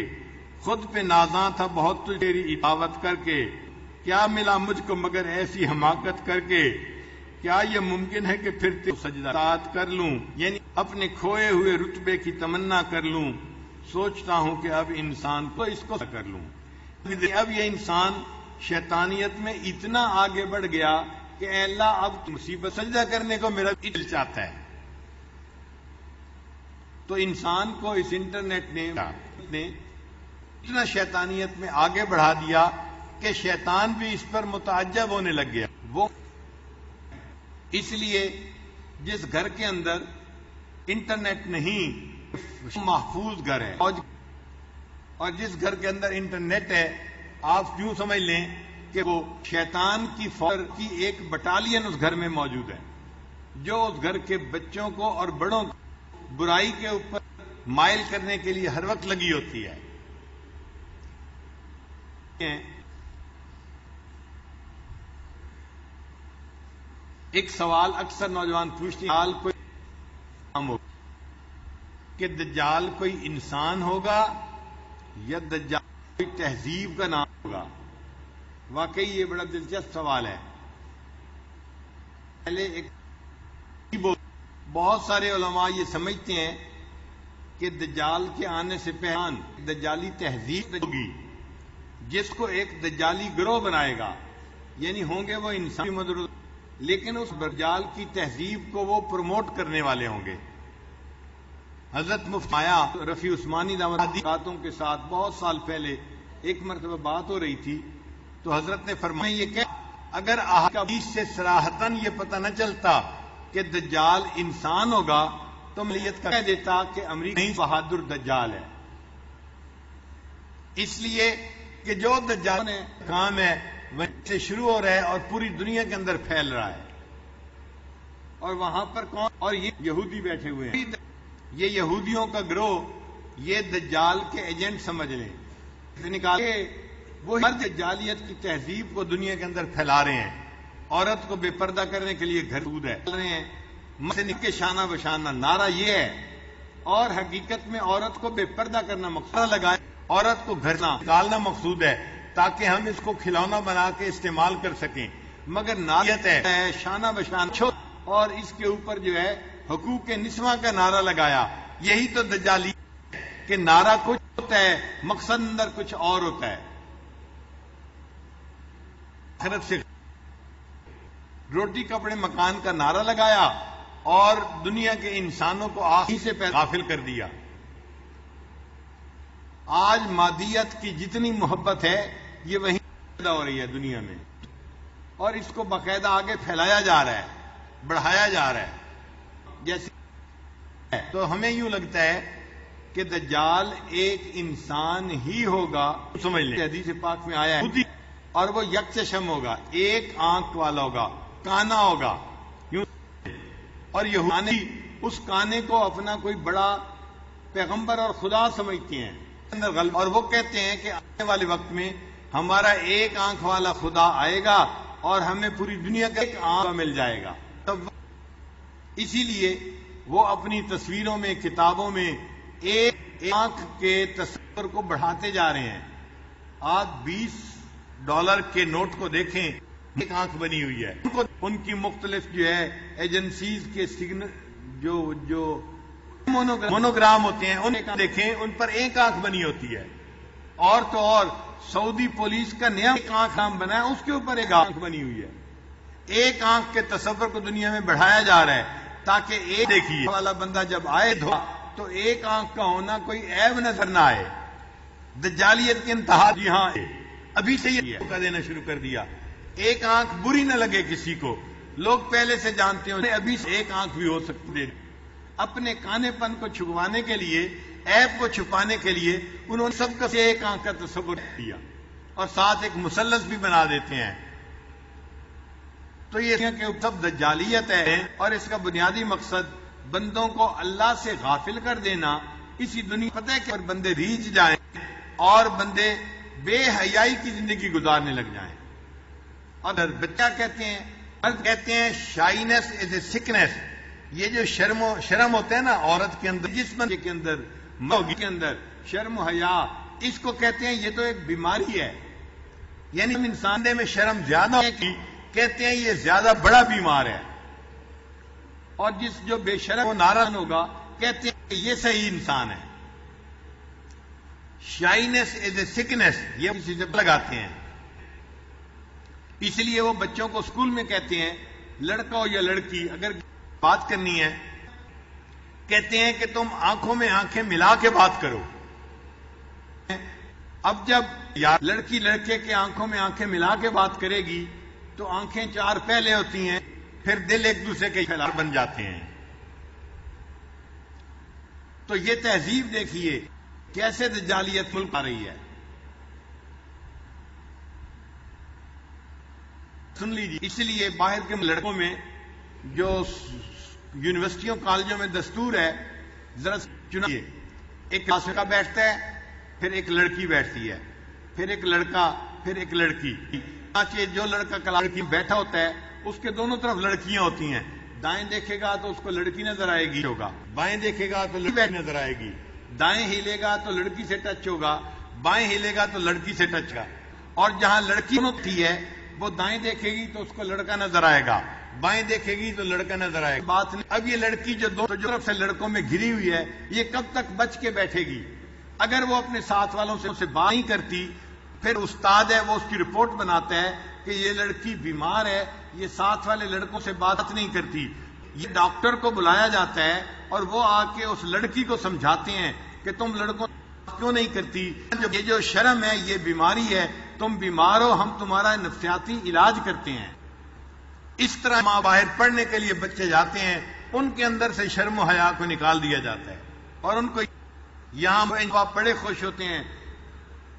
خود پہ نازاں تھا بہت تیری اطاعت کر کے. کیا ملا مجھ کو مگر ایسی حماقت کر کے، کیا یہ ممکن ہے کہ پھر تیرے سجدہ کر لوں، یعنی اپنے کھوئے ہوئے رتبے کی تمنا کر لوں. سوچتا ہوں کہ اب انسان کو اس کو کر لوں. اب یہ انسان شیطانیت میں اتنا آگے بڑھ گیا کہ اے اللہ اب مصیبت سجدہ کرنے کو میرا دل چاہتا ہے. تو انسان کو اس انٹرنیٹ نے اتنا شیطانیت میں آگے بڑھا دیا کہ شیطان بھی اس پر متعجب ہونے لگ گیا. وہ اس لیے جس گھر کے اندر انٹرنیٹ نہیں محفوظ گھر ہے، اور جس گھر کے اندر انٹرنیٹ ہے آپ یوں سمجھ لیں کہ وہ شیطان کی فوج کی ایک بٹالین اس گھر میں موجود ہے، جو اس گھر کے بچوں کو اور بڑوں کو برائی کے اوپر مائل کرنے کے لیے ہر وقت لگی ہوتی ہے. ایک سوال اکثر نوجوان پوچھتے ہیں کوئی کہ دجال کوئی انسان ہوگا یا دجال کوئی تہذیب کا نام ہوگا. واقعی یہ بڑا دلچسپ سوال ہے. پہلے ایک بہت سارے علماء یہ سمجھتے ہیں کہ دجال کے آنے سے پہلے دجالی تہذیب ہوگی جس کو ایک دجالی گروہ بنائے گا، یعنی ہوں گے وہ انسانی مدد، لیکن اس دجال کی تہذیب کو وہ پروموٹ کرنے والے ہوں گے. حضرت مفتی رفیع عثمانی باتوں کے ساتھ بہت سال پہلے ایک مرتبہ بات ہو رہی تھی تو حضرت نے فرمایا یہ کہ اگر احادیث سے صراحتاً یہ پتہ نہ چلتا کہ دجال انسان ہوگا تو ملیت کہہ دیتا کہ امریکہ نہیں بہادر دجال ہے. اس لیے کہ جو دجال نے کام ہے وہیں سے شروع ہو رہا ہے اور پوری دنیا کے اندر پھیل رہا ہے. اور وہاں پر کون؟ اور یہ یہودی بیٹھے ہوئے ہیں. یہ یہودیوں کا گروہ یہ دجال کے ایجنٹ سمجھ لیں. نکالے وہ ہر دجالیت کی تہذیب کو دنیا کے اندر پھیلا رہے ہیں. عورت کو بے پردہ کرنے کے لیے گھر دود ہے رہے ہیں. مسجد کے شانہ بشانہ نعرہ یہ ہے، اور حقیقت میں عورت کو بے پردہ کرنا مقصد لگائے. عورت کو گھر نکالنا مقصود ہے تاکہ ہم اس کو کھلونا بنا کے استعمال کر سکیں. مگر ناریت ہے شانہ بشانہ، اور اس کے اوپر جو ہے حقوق نسواں کا نعرہ لگایا. یہی تو دجالی کہ نعرہ کچھ ہوتا ہے، مقصد اندر کچھ اور ہوتا ہے. آخرت سے روٹی کپڑے مکان کا نعرہ لگایا اور دنیا کے انسانوں کو آخری سے غافل کر دیا. آج مادیت کی جتنی محبت ہے یہ وہیں پیدا ہو رہی ہے دنیا میں، اور اس کو باقاعدہ آگے پھیلایا جا رہا ہے، بڑھایا جا رہا ہے. جیسے تو ہمیں یوں لگتا ہے کہ دجال ایک انسان ہی ہوگا. سمجھ لیں حدیث پاک میں آیا ہے، اور وہ یک چشم ہوگا، ایک آنکھ والا ہوگا، کانا ہوگا. اور یہودی اس کانے کو اپنا کوئی بڑا پیغمبر اور خدا سمجھتے ہیں. اور وہ کہتے ہیں کہ آنے والے وقت میں ہمارا ایک آنکھ والا خدا آئے گا اور ہمیں پوری دنیا کا ایک آنکھ مل جائے گا. اسی لیے وہ اپنی تصویروں میں، کتابوں میں ایک آنکھ کے تصور کو بڑھاتے جا رہے ہیں. آج $20 کے نوٹ کو دیکھیں، ایک آنکھ بنی ہوئی ہے. ان کی مختلف جو ہے ایجنسیز کے سگنل جو مونوگرام ہوتے ہیں ان دیکھیں، ان پر ایک آنکھ بنی ہوتی ہے. اور تو اور سعودی پولیس کا نیا ایک آنکھ نام بنا ہے، اس کے اوپر ایک آنکھ بنی ہوئی ہے. ایک آنکھ کے تصور کو دنیا میں بڑھایا جا رہا ہے تاکہ ایک دیکھیے والا بندہ جب آئے تو ایک آنکھ کا ہونا کوئی عیب نظر نہ آئے. دجالیت کے انتہا جی ہاں ابھی سے یہ کا دینا شروع کر دیا. ایک آنکھ بری نہ لگے کسی کو، لوگ پہلے سے جانتے ہیں ابھی سے ایک آنکھ بھی ہو سکتی ہے. اپنے کانے پن کو چھپانے کے لیے، عیب کو چھپانے کے لیے انہوں نے سب کا سے ایک آنکھ کا تصور کیا اور ساتھ ایک مثلث بھی بنا دیتے ہیں. تو یہ کہ سب دجالیت ہے، اور اس کا بنیادی مقصد بندوں کو اللہ سے غافل کر دینا. اسی دنیا پتہ ہے کہ بندے ریچھ جائیں اور بندے بے حیائی کی زندگی گزارنے لگ جائیں. اور بچہ کہتے ہیں، مرد کہتے ہیں شائنس از اے سکنس. یہ جو شرم ہوتا ہے نا عورت کے اندر، جسم کے اندر، موگی کے اندر شرم و حیا، اس کو کہتے ہیں یہ تو ایک بیماری ہے. یعنی انسان میں شرم زیادہ ہے کہ کہتے ہیں یہ زیادہ بڑا بیمار ہے. اور جو بے شرم و نارن ہوگا کہتے ہیں کہ یہ صحیح انسان ہے. شائنس از اے سکنس یہ کسی سے لگاتے ہیں. اس لیے وہ بچوں کو اسکول میں کہتے ہیں، لڑکا ہو یا لڑکی اگر بات کرنی ہے کہتے ہیں کہ تم آنکھوں میں آنکھیں ملا کے بات کرو. اب جب لڑکی لڑکے کے آنکھوں میں آنکھیں ملا کے بات کرے گی تو آنکھیں چار پہلے ہوتی ہیں، پھر دل ایک دوسرے کے خلاف بن جاتے ہیں. تو یہ تہذیب دیکھیے کیسے دجالیت ملک آ رہی ہے. سن لیجیے. اس لیے باہر کے لڑکوں میں جو یونیورسٹیوں کالجوں میں دستور ہے، ذرا چنائیے، ایک کلاس کا بیٹھتا ہے، پھر ایک لڑکی بیٹھتی ہے، پھر ایک لڑکا، پھر ایک لڑکی. جو لڑکا کلاس میں بیٹھا ہوتا ہے اس کے دونوں طرف لڑکیاں ہوتی ہیں. دائیں دیکھے گا تو اس کو لڑکی نظر آئے گی ہوگا، بائیں دیکھے گا تو لڑکی نظر آئے گی. دائیں ہلے گا تو لڑکی سے ٹچ ہوگا، بائیں ہلے گا تو لڑکی سے ٹچ ہوگا. اور جہاں لڑکی ہوتی ہے وہ دائیں دیکھے گی تو اس کو لڑکا نظر آئے گا، بائیں دیکھے گی تو لڑکا نظر آئے گا. بات نہیں. اب یہ لڑکی جو دو طرف سے لڑکوں میں گھری ہوئی ہے یہ کب تک بچ کے بیٹھے گی؟ اگر وہ اپنے ساتھ والوں سے بات نہیں کرتی، پھر استاد ہے وہ اس کی رپورٹ بناتا ہے کہ یہ لڑکی بیمار ہے، یہ ساتھ والے لڑکوں سے بات نہیں کرتی. یہ ڈاکٹر کو بلایا جاتا ہے اور وہ آ کے اس لڑکی کو سمجھاتے ہیں کہ تم لڑکوں کیوں نہیں کرتی، یہ جو شرم ہے یہ بیماری ہے، تم بیمار ہو، ہم تمہارا نفسیاتی علاج کرتے ہیں. اس طرح ماں باہر پڑھنے کے لیے بچے جاتے ہیں، ان کے اندر سے شرم و حیا کو نکال دیا جاتا ہے اور ان کو یہاں بڑے خوش ہوتے ہیں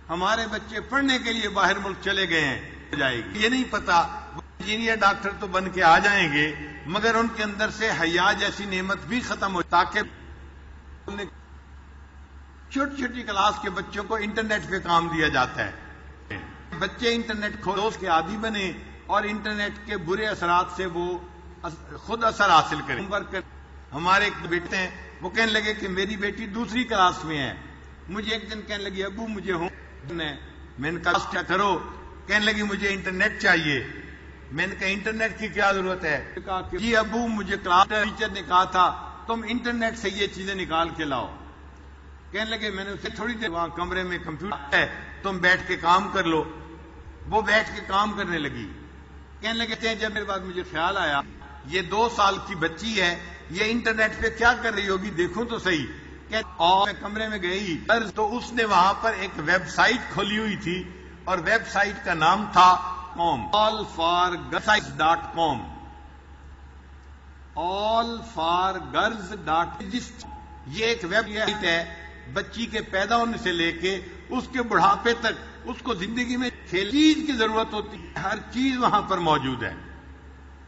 ہمارے بچے پڑھنے کے لیے باہر ملک چلے گئے ہیں، جائے گی یہ نہیں پتا، انجینئر ڈاکٹر تو بن کے آ جائیں گے مگر ان کے اندر سے حیا جیسی نعمت بھی ختم ہو، تاکہ چھوٹی چھوٹی کلاس کے بچوں کو انٹرنیٹ پہ کام دیا جاتا ہے، بچے انٹرنیٹ کھوج کے عادی بنے اور انٹرنیٹ کے برے اثرات سے وہ خود اثر حاصل کریں۔ ہمارے ایک بیٹے ہیں، وہ کہنے لگے کہ میری بیٹی دوسری کلاس میں ہے، مجھے ایک دن کہنے لگی ابو مجھے ہوں، میں نے کہا کیا کرو؟ کہنے لگی مجھے انٹرنیٹ چاہیے۔ میں نے کہا انٹرنیٹ کی کیا ضرورت ہے؟ کہا کہ جی ابو مجھے کلاس ٹیچر نے کہا تھا تم انٹرنیٹ سے یہ چیزیں نکال کے لاؤ۔ کہنے لگے میں نے اسے تھوڑی دیر وہاں کمرے میں کمپیوٹر ہے تم بیٹھ کے کام کر لو، وہ بیٹھ کے کام کرنے لگی۔ کہنے لگے جب میرے بعد مجھے خیال آیا یہ 2 سال کی بچی ہے، یہ انٹرنیٹ پہ کیا کر رہی ہوگی دیکھوں تو صحیح۔ اور میں کمرے میں گئی تو اس نے وہاں پر ایک ویب سائٹ کھولی ہوئی تھی اور ویب سائٹ کا نام تھا allforgirls.com allforgirls.com یہ ایک ویب سائٹ ہے، بچی کے پیدا ہونے سے لے کے اس کے بڑھاپے تک اس کو زندگی میں چیز کی ضرورت ہوتی ہے، ہر چیز وہاں پر موجود ہے۔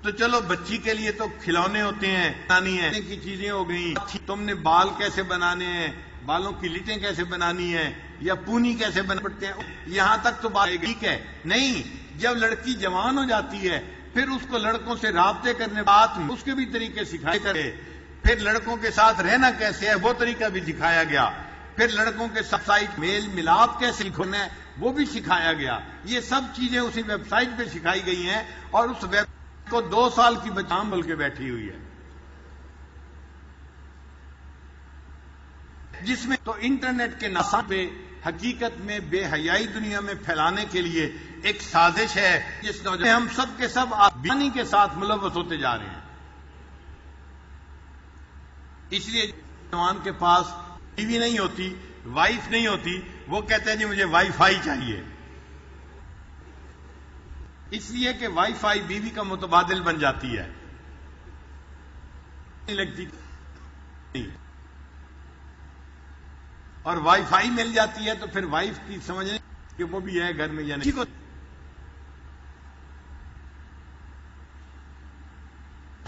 تو چلو بچی کے لیے تو کھلونے ہوتے ہیں، بنانی ہے کی چیزیں ہو گئی، تم نے بال کیسے بنانے ہیں، بالوں کی لٹیں کیسے بنانی ہیں یا پونی کیسے بنا پڑتے ہیں، یہاں تک تو بات ٹھیک ہے۔ نہیں، جب لڑکی جوان ہو جاتی ہے پھر اس کو لڑکوں سے رابطے کرنے بات اس کے بھی طریقے سکھائے کرے، پھر لڑکوں کے ساتھ رہنا کیسے ہے وہ طریقہ بھی سکھایا گیا، پھر لڑکوں کے ساتھ میل ملاپ کیسے کرنا ہے وہ بھی سکھایا گیا۔ یہ سب چیزیں اسی ویب سائٹ پہ سکھائی گئی ہیں اور اس ویب کو 2 سال کی بچی بول کے بیٹھی ہوئی ہے، جس میں تو انٹرنیٹ کے نسا پہ حقیقت میں بے حیائی دنیا میں پھیلانے کے لیے ایک سازش ہے جس نوجوان ہم سب کے سب آسانی کے ساتھ ملوث ہوتے جا رہے ہیں۔ اس لیے نوجوان کے پاس ٹی وی نہیں ہوتی، وائف نہیں ہوتی، وہ کہتے ہیں جی مجھے وائی فائی چاہیے، اس لیے کہ وائی فائی بیوی کا متبادل بن جاتی ہے، نہیں لگتی اور وائی فائی مل جاتی ہے تو پھر وائف کی سمجھ نہیں کہ وہ بھی ہے گھر میں یا نہیں۔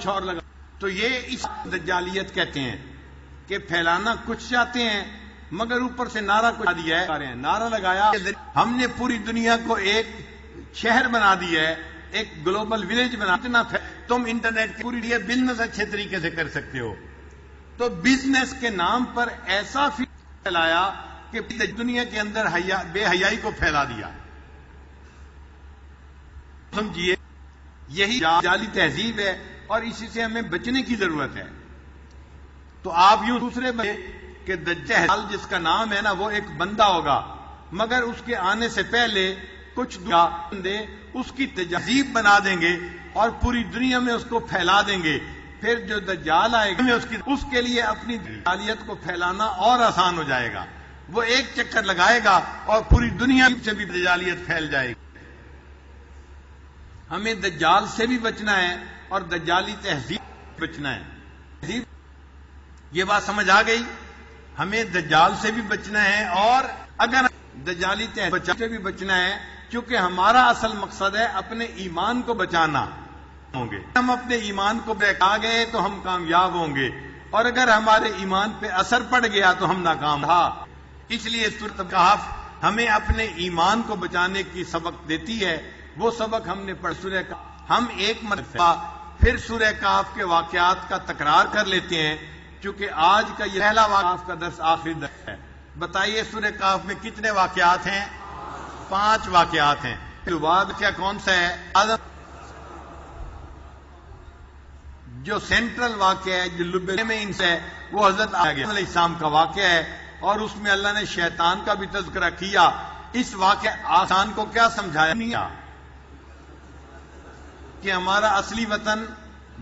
اور لگا تو یہ اس دجالیت کہتے ہیں کہ پھیلانا کچھ چاہتے ہیں مگر اوپر سے نعرہ کچھ دیا ہے، نعرہ لگایا ہم نے پوری دنیا کو ایک شہر بنا دیا ہے، ایک گلوبل ولیج بنا، تم انٹرنیٹ کی پوری بزنس اچھے طریقے سے کر سکتے ہو۔ تو بزنس کے نام پر ایسا پھیلایا کہ دنیا کے اندر بے حیائی کو پھیلا دیا۔ سمجھیے یہی جعلی تہذیب ہے اور اسی سے ہمیں بچنے کی ضرورت ہے۔ تو آپ یوں دوسرے کہ دجال جس کا نام ہے نا وہ ایک بندہ ہوگا مگر اس کے آنے سے پہلے کچھ بندے اس کی تہذیب بنا دیں گے اور پوری دنیا میں اس کو پھیلا دیں گے، پھر جو دجال آئے گا اس کے لیے اپنی دجالیت کو پھیلانا اور آسان ہو جائے گا، وہ ایک چکر لگائے گا اور پوری دنیا سے بھی دجالیت پھیل جائے گی۔ ہمیں دجال سے بھی بچنا ہے اور دجالی تہذیب سے بچنا ہے۔ یہ بات سمجھ آ گئی؟ ہمیں دجال سے بھی بچنا ہے اور اگر دجالی تہذیب سے بھی بچنا ہے کیونکہ ہمارا اصل مقصد ہے اپنے ایمان کو بچانا ہوں گے۔ ہم اپنے ایمان کو بچا گئے تو ہم کامیاب ہوں گے اور اگر ہمارے ایمان پہ اثر پڑ گیا تو ہم ناکام تھا۔ اس لیے سورۃ کہف ہمیں اپنے ایمان کو بچانے کی سبق دیتی ہے۔ وہ سبق ہم نے پڑھ سورہ کہف، ہم ایک مرتبہ پھر سورہ کہف کے واقعات کا تکرار کر لیتے ہیں چونکہ آج کا یہ پہلا کہف کا درس آخری درس ہے۔ بتائیے سورہ کہف میں کتنے واقعات ہیں؟ 5 واقعات ہیں۔ لباب کیا کون سا ہے؟ آدم جو سینٹرل واقعہ ہے جو لبے میں ان سے ہے وہ حضرت آدم علیہ السلام کا واقعہ ہے اور اس میں اللہ نے شیطان کا بھی تذکرہ کیا۔ اس واقعہ آسان کو کیا سمجھایا نہیں کہ ہمارا اصلی وطن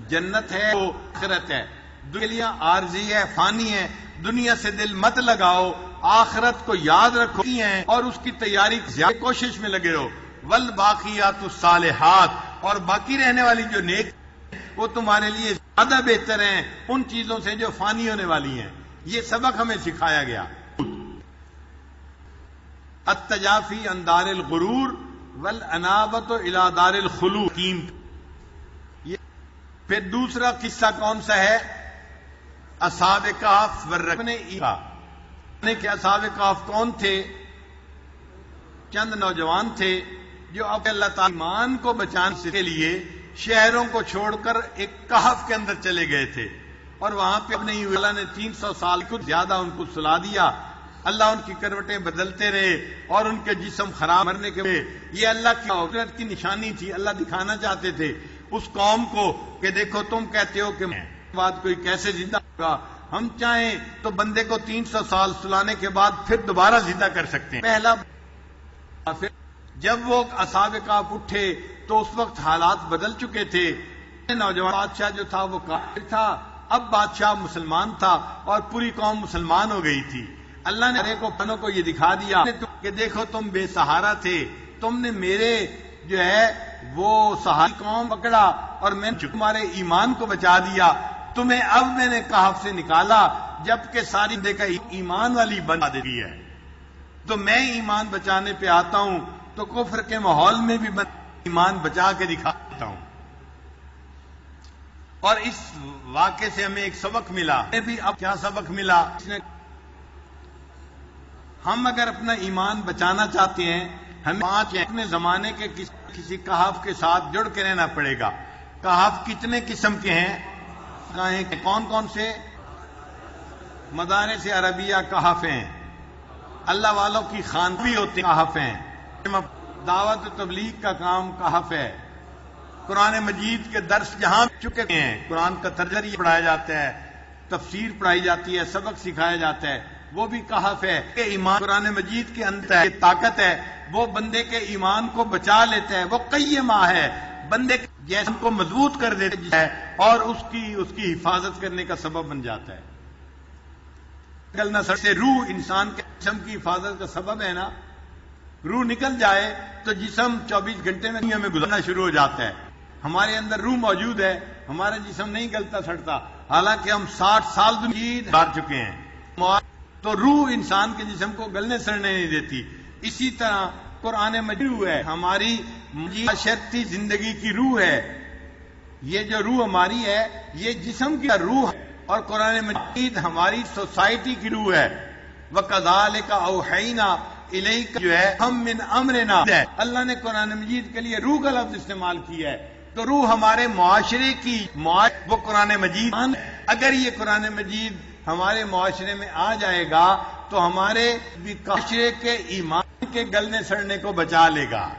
جنت ہے، وہ آخرت ہے، دنیا عارضی ہے، فانی ہے، دنیا سے دل مت لگاؤ، آخرت کو یاد رکھو اور اس کی تیاری زیادہ کوشش میں لگے رہو۔ والباقیات الصالحات، اور باقی رہنے والی جو نیک وہ تمہارے لیے زیادہ بہتر ہیں ان چیزوں سے جو فانی ہونے والی ہیں۔ یہ سبق ہمیں سکھایا گیا۔ التجافی عن دار الغرور والانابۃ الی دار الخلود. پھر دوسرا قصہ کون سا ہے؟ اصحاب کہف والرقیم. کہ اصحاب کہف کون تھے؟ چند نوجوان تھے جو اب اللہ تعالی ایمان کو بچانے کے لیے شہروں کو چھوڑ کر ایک کہف کے اندر چلے گئے تھے، اور وہاں پہ نہیں ہوئے. اللہ نے 300 سال کچھ زیادہ ان کو سلا دیا. اللہ ان کی کروٹیں بدلتے رہے اور ان کے جسم خراب مرنے کے بعد یہ اللہ کی قدرت کی نشانی تھی. اللہ دکھانا چاہتے تھے اس قوم کو کہ دیکھو تم کہتے ہو کہ بعد کوئی کیسے زندہ ہوگا، ہم چاہیں تو بندے کو 300 سال سلانے کے بعد پھر دوبارہ زندہ کر سکتے ہیں. پہلا جب وہ اصحاب کہف اٹھے تو اس وقت حالات بدل چکے تھے. نوجوان بادشاہ جو تھا وہ کافر تھا، اب بادشاہ مسلمان تھا اور پوری قوم مسلمان ہو گئی تھی. اللہ نے پنوں کو یہ دکھا دیا کہ دیکھو تم بے سہارا تھے، تم نے میرے جو ہے وہ سہاری قوم پکڑا اور میں نے تمہارے ایمان کو بچا دیا. تمہیں اب میں نے کہف سے نکالا جبکہ ساری دیکھا ایمان والی بنا دی ہے، تو میں ایمان بچانے پہ آتا ہوں تو کفر کے ماحول میں بھی ایمان بچا کے دکھاتا ہوں. اور اس واقعے سے ہمیں ایک سبق ملا. بھی اب کیا سبق ملا؟ ہم اگر اپنا ایمان بچانا چاہتے ہیں ہمیں اپنے زمانے کے کسی کہف کے ساتھ جڑ کے رہنا پڑے گا. کہف کتنے قسم کے ہیں؟ کون کون سے؟ مدارس عربیہ کہف ہیں، اللہ والوں کی خانقاہیں ہوتی کہف ہیں، دعوت و تبلیغ کا کام کہف ہے، قرآن مجید کے درس جہاں چکے ہیں، قرآن کا ترجمہ پڑھایا جاتا ہے، تفسیر پڑھائی جاتی ہے، سبق سکھایا جاتا ہے، وہ بھی کہف ہے. کہ ایمان قرآن مجید کے اندر ہے، طاقت ہے، وہ بندے کے ایمان کو بچا لیتا ہے. وہ قیمہ ہے، بندے جیسے کو مضبوط کر دیتا ہے اور اس کی حفاظت کرنے کا سبب بن جاتا ہے. نکلنا سر سے روح انسان کے جسم کی حفاظت کا سبب ہے نا. روح نکل جائے تو جسم 24 گھنٹے میں دنیا میں گزرنا شروع ہو جاتا ہے. ہمارے اندر روح موجود ہے، ہمارا جسم نہیں گلتا سڑتا، حالانکہ ہم 60 سال دنیا گزار چکے ہیں. تو روح انسان کے جسم کو گلنے سڑنے نہیں دیتی. اسی طرح قرآن مجید ہے، ہماری معاشرتی زندگی کی روح ہے. یہ جو روح ہماری ہے یہ جسم کی روح ہے، اور قرآن مجید ہماری سوسائٹی کی روح ہے. وَكَذَلِكَ أَوْحَيْنَا إِلَيْكَ جو ہے ہم من امرنا ہے. اللہ نے قرآن مجید کے لیے روح کا لفظ استعمال کیا ہے. تو روح ہمارے معاشرے کی وہ قرآن مجید. اگر یہ قرآن مجید ہمارے معاشرے میں آ جائے گا تو ہمارے معاشرے کے ایمان کے گلنے سڑنے کو بچا لے گا.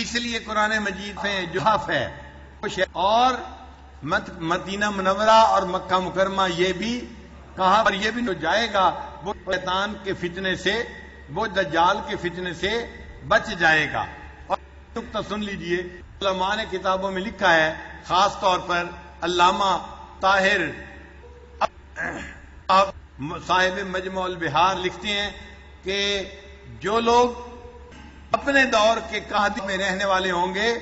اس لیے قرآن مجید میں جو حف ہے اور مدینہ منورہ اور مکہ مکرمہ یہ بھی کہا، اور یہ بھی جائے گا وہ شیطان کے فتنے سے، وہ دجال کے فتنے سے بچ جائے گا. اور نقطہ سن لیجئے، علماء نے کتابوں میں لکھا ہے، خاص طور پر علامہ طاہر صاحب مجموع البحار لکھتے ہیں کہ جو لوگ اپنے دور کے کہدی میں رہنے والے ہوں گے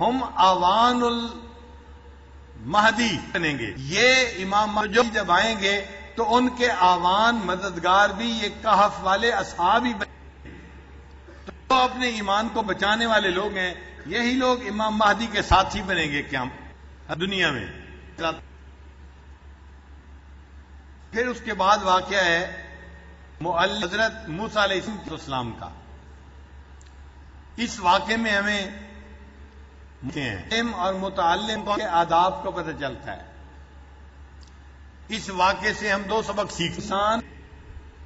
ہم آوان المہدی بنیں گے. یہ امام مہدی جب آئیں گے تو ان کے آوان مددگار بھی یہ کہف والے اصحاب ہی بنیں گے. تو اپنے ایمان کو بچانے والے لوگ ہیں، یہی لوگ امام مہدی کے ساتھی بنیں گے کیا دنیا میں. پھر اس کے بعد واقعہ ہے حضرت موسیٰ علیہ السلام کا. اس واقعے میں ہمیں علم اور متعلم کے آداب کا پتہ چلتا ہے. اس واقعے سے ہم 2 سبق سیکھتے ہیں. انسان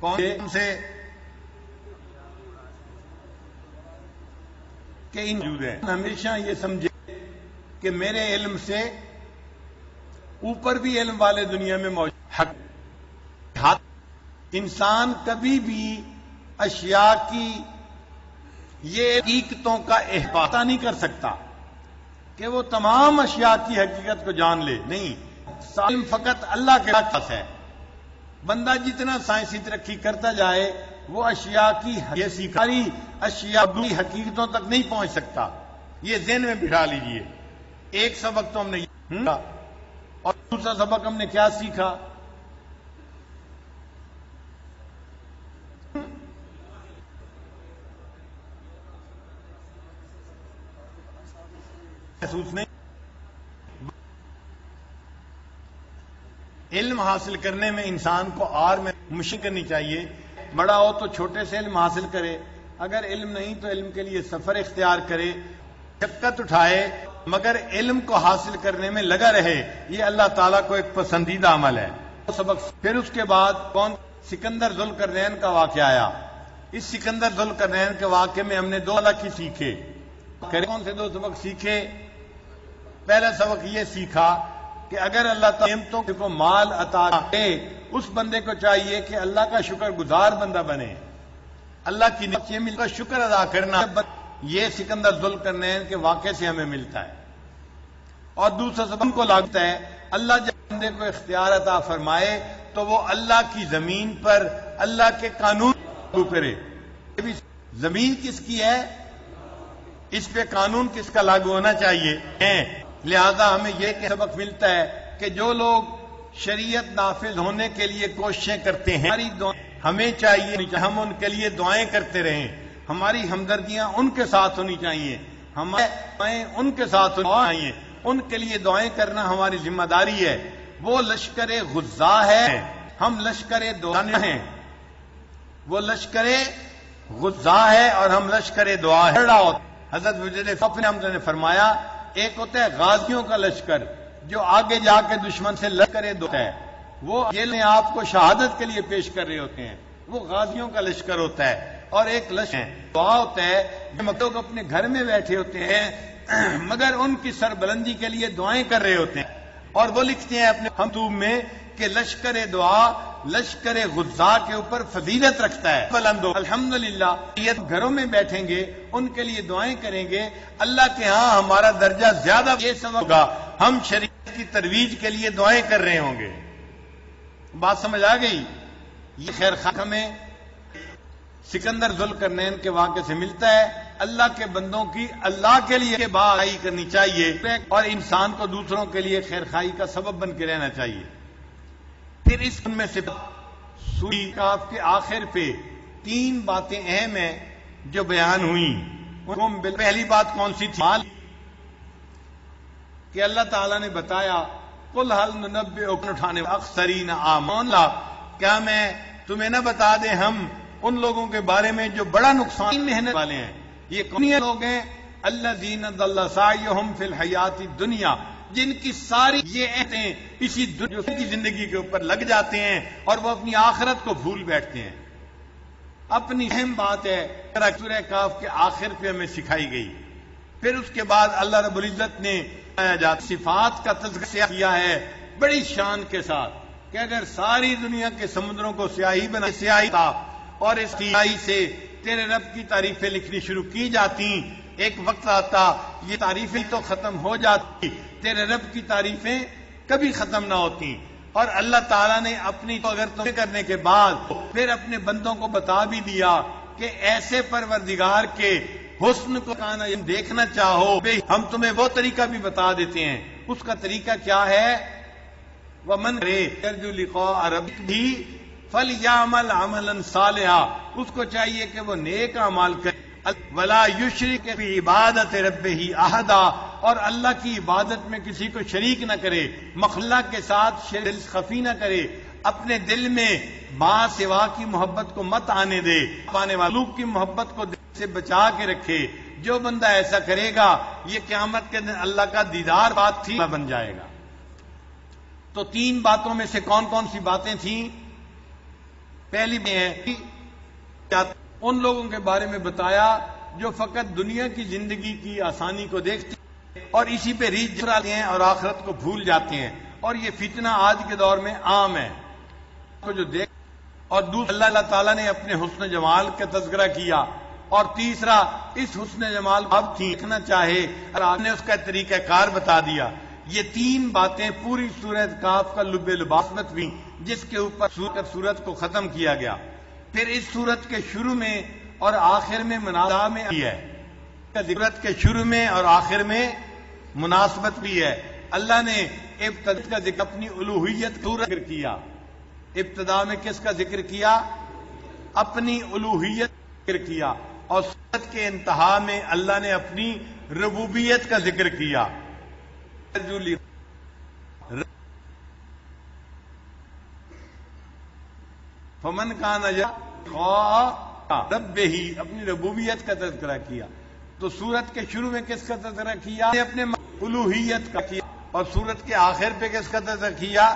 کون سے کہ موجود ہے، ہمیشہ یہ سمجھے کہ میرے علم سے اوپر بھی علم والے دنیا میں موجود. انسان کبھی بھی اشیاء کی یہ حقیقتوں کا احاطہ نہیں کر سکتا کہ وہ تمام اشیاء کی حقیقت کو جان لے. نہیں، علم فقط اللہ کے پاس ہے. بندہ جتنا سائنسی ترقی کرتا جائے وہ اشیاء کی ساری اشیاء کی حقیقتوں تک نہیں پہنچ سکتا. یہ ذہن میں بٹھا لیجئے. ایک سبق تو ہم نے سیکھا، اور دوسرا سبق ہم نے کیا سیکھا؟ محسوس نہیں. علم حاصل کرنے میں انسان کو اور میں مشق کرنی چاہیے. بڑا ہو تو چھوٹے سے علم حاصل کرے، اگر علم نہیں تو علم کے لیے سفر اختیار کرے، شقت اٹھائے، مگر علم کو حاصل کرنے میں لگا رہے. یہ اللہ تعالیٰ کو ایک پسندیدہ عمل ہے. سبق پھر اس کے بعد سکندر ذوالقرنین کا واقعہ آیا. اس سکندر ذوالقرنین کے واقعے میں ہم نے دو سبق سیکھے. کون سے دو سبق سیکھے؟ پہلا سبق یہ سیکھا کہ اگر اللہ تعالیٰ نعمتوں کو مال عطا کرے، اس بندے کو چاہیے کہ اللہ کا شکر گزار بندہ بنے. اللہ کی نعمت کا شکر ادا کرنا، یہ سکندر ذوالقرنین کے واقعے سے ہمیں ملتا ہے. اور دوسرا سبق کو لگتا ہے اللہ جب بندے کو اختیار عطا فرمائے تو وہ اللہ کی زمین پر اللہ کے قانون لاگو کرے. زمین کس کی ہے؟ اس پہ قانون کس کا لاگو ہونا چاہیے. لہذا ہمیں یہ سبق ملتا ہے کہ جو لوگ شریعت نافذ ہونے کے لیے کوششیں کرتے ہیں، ہمیں چاہیے ہم ان کے لیے دعائیں کرتے رہیں. ہماری ہمدردیاں ان کے ساتھ ہونی چاہیے، ہمارے دعائیں ان کے ساتھ ہونی چاہیے. ان کے لیے دعائیں کرنا ہماری ذمہ داری ہے. وہ لشکر غزا ہے، ہم لشکر دعا ہیں. وہ لشکر غزا ہے اور ہم لشکر دعا ہے. حضرت وزیر نے فرمایا ایک ہوتا ہے غازیوں کا لشکر جو آگے جا کے دشمن سے لشکر دعا ہے، وہ یہ آپ کو شہادت کے لیے پیش کر رہے ہوتے ہیں، وہ غازیوں کا لشکر ہوتا ہے. اور ایک لشکر دعا ہوتا ہے جو لوگ اپنے گھر میں بیٹھے ہوتے ہیں مگر ان کی سربلندی کے لیے دعائیں کر رہے ہوتے ہیں. اور وہ لکھتے ہیں اپنے مکتوب میں کہ لشکر دعا لشکر غزا کے اوپر فضیلت رکھتا ہے. الحمدللہ یہ گھروں میں بیٹھیں گے، ان کے لیے دعائیں کریں گے، اللہ کے ہاں ہمارا درجہ زیادہ یہ سبب ہوگا، ہم شریعت کی ترویج کے لیے دعائیں کر رہے ہوں گے. بات سمجھ آ گئی؟ یہ خیر خواہ ہمیں سکندر ذوالقرنین کے واقعے سے ملتا ہے. اللہ کے بندوں کی اللہ کے لیے بھلائی کرنی چاہیے اور انسان کو دوسروں کے لیے خیر خواہی کا سبب بن کے رہنا چاہیے. پھر اس میں سے سورہ کاف کے آخر پہ 3 باتیں اہم ہیں جو بیان ہوئیں. پہلی بات کون سی تھی؟ کہ اللہ تعالیٰ نے بتایا قل هل ننبئکم اٹھانے اکثرین اعمالا، کیا میں تمہیں نہ بتا دیں ہم ان لوگوں کے بارے میں جو بڑا نقصان محنت والے ہیں. یہ کون لوگ ہیں؟ الذین ضل سعیہم فی الحیات الدنیا، جن کی ساری یہ عہدیں اسی کی زندگی کے اوپر لگ جاتے ہیں اور وہ اپنی آخرت کو بھول بیٹھتے ہیں. اپنی اہم بات ہے سورہ کاف کے آخر پہ ہمیں سکھائی گئی. پھر اس کے بعد اللہ رب العزت نے صفات کا تذکرہ کیا ہے بڑی شان کے ساتھ کہ اگر ساری دنیا کے سمندروں کو سیاہی بنا سیاہی تھا اور اس سیاہی سے تیرے رب کی تعریفیں لکھنی شروع کی جاتی، ایک وقت آتا یہ تعریفیں تو ختم ہو جاتی، تیرے رب کی تعریفیں کبھی ختم نہ ہوتی. اور اللہ تعالیٰ نے اپنی تو اگر تمہیں کرنے کے بعد پھر اپنے بندوں کو بتا بھی دیا کہ ایسے پروردگار کے حسن کو دیکھنا چاہو ہم تمہیں وہ طریقہ بھی بتا دیتے ہیں. اس کا طریقہ کیا ہے؟ وَمَنْ يَرْجُو لِقَاءَ رَبِّهِ فَلْيَعْمَلْ عَمَلًا صَالِحًا، اس کو چاہیے کہ وہ نیک اعمال کرے. وَلَا يُشْرِكْ بِعِبَادَةِ رَبِّهِ أَحَدًا، اور اللہ کی عبادت میں کسی کو شریک نہ کرے، مخلوق کے ساتھ شرک خفی نہ کرے، اپنے دل میں ماں سوا کی محبت کو مت آنے دے، پانے والوں کی محبت کو دل سے بچا کے رکھے. جو بندہ ایسا کرے گا یہ قیامت کے دن اللہ کا دیدار بات تھی بن جائے گا. تو 3 باتوں میں سے کون کون سی باتیں تھیں؟ پہلی ہے ان لوگوں کے بارے میں بتایا جو فقط دنیا کی زندگی کی آسانی کو دیکھتے ہیں اور اسی پہ ریجھ جاتے ہیں اور آخرت کو بھول جاتے ہیں. اور یہ فتنہ آج کے دور میں عام ہے کو جو دیکھ. اور دوسرا اللہ تعالیٰ نے اپنے حسن جمال کا تذکرہ کیا. اور تیسرا اس حسن جمال کو اب دیکھنا چاہے اور آپ نے اس کا طریقہ کار بتا دیا. یہ 3 باتیں پوری سورۃ کاف کا لب لباس بھی جس کے اوپر سورت کو ختم کیا گیا. پھر اس سورت کے شروع میں اور آخر میں مناسبت میں ہے. سورت کے شروع میں اور آخر میں مناسبت بھی ہے. اللہ نے ابتدا کا ذکر اپنی الوہیت کا ذکر کیا. ابتدا میں کس کا ذکر کیا؟ اپنی الوہیت کا ذکر کیا. اور سورت کے انتہا میں اللہ نے اپنی ربوبیت کا ذکر کیا. فمن کان رب ہی اپنی ربوبیت کا تذکرہ کیا. تو سورت کے شروع میں کس کا تذکرہ کیا؟ اپنے الوہیت کا کیا. اور سورت کے آخر پہ کس کا تذکرہ کیا؟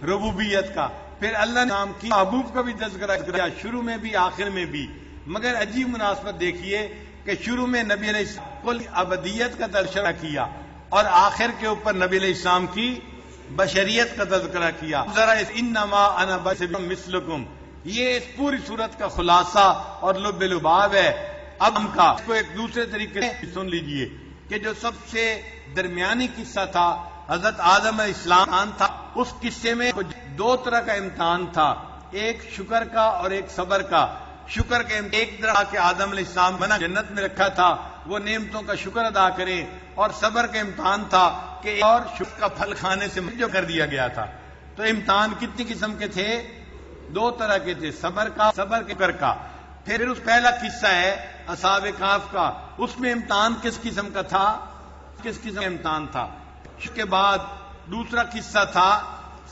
ربوبیت کا. پھر اللہ نے نام کی محبوب کا بھی تذکرہ کیا، شروع میں بھی آخر میں بھی. مگر عجیب مناسبت دیکھیے کہ شروع میں نبی علیہ السلام کو ابدیت کا تذکرہ کیا اور آخر کے اوپر نبی علیہ السلام کی بشریت کا تذکرہ کیا. ذرا انما انا بشر مثلکم، یہ اس پوری صورت کا خلاصہ اور لب لباب ہے. اب ہم کا اس کو ایک دوسرے طریقے سے سن لیجئے کہ جو سب سے درمیانی قصہ تھا حضرت آدم علیہ السلام تھا. اس قصے میں دو طرح کا امتحان تھا، ایک شکر کا اور ایک صبر کا. شکر کے ایک طرح کے آدم علیہ السلام بنا جنت میں رکھا تھا وہ نعمتوں کا شکر ادا کریں، اور صبر کا امتحان تھا کہ اور شکر کا پھل کھانے سے منع کر دیا گیا تھا. تو امتحان کتنی قسم کے تھے؟ دو طرح کے تھے، صبر کا، صبر کے شکر کا. پھر اس پہلا قصہ ہے اصحاب کہف کا، اس میں امتحان کس قسم کا تھا؟ کس قسم کا امتحان تھا؟ اس کے بعد دوسرا قصہ تھا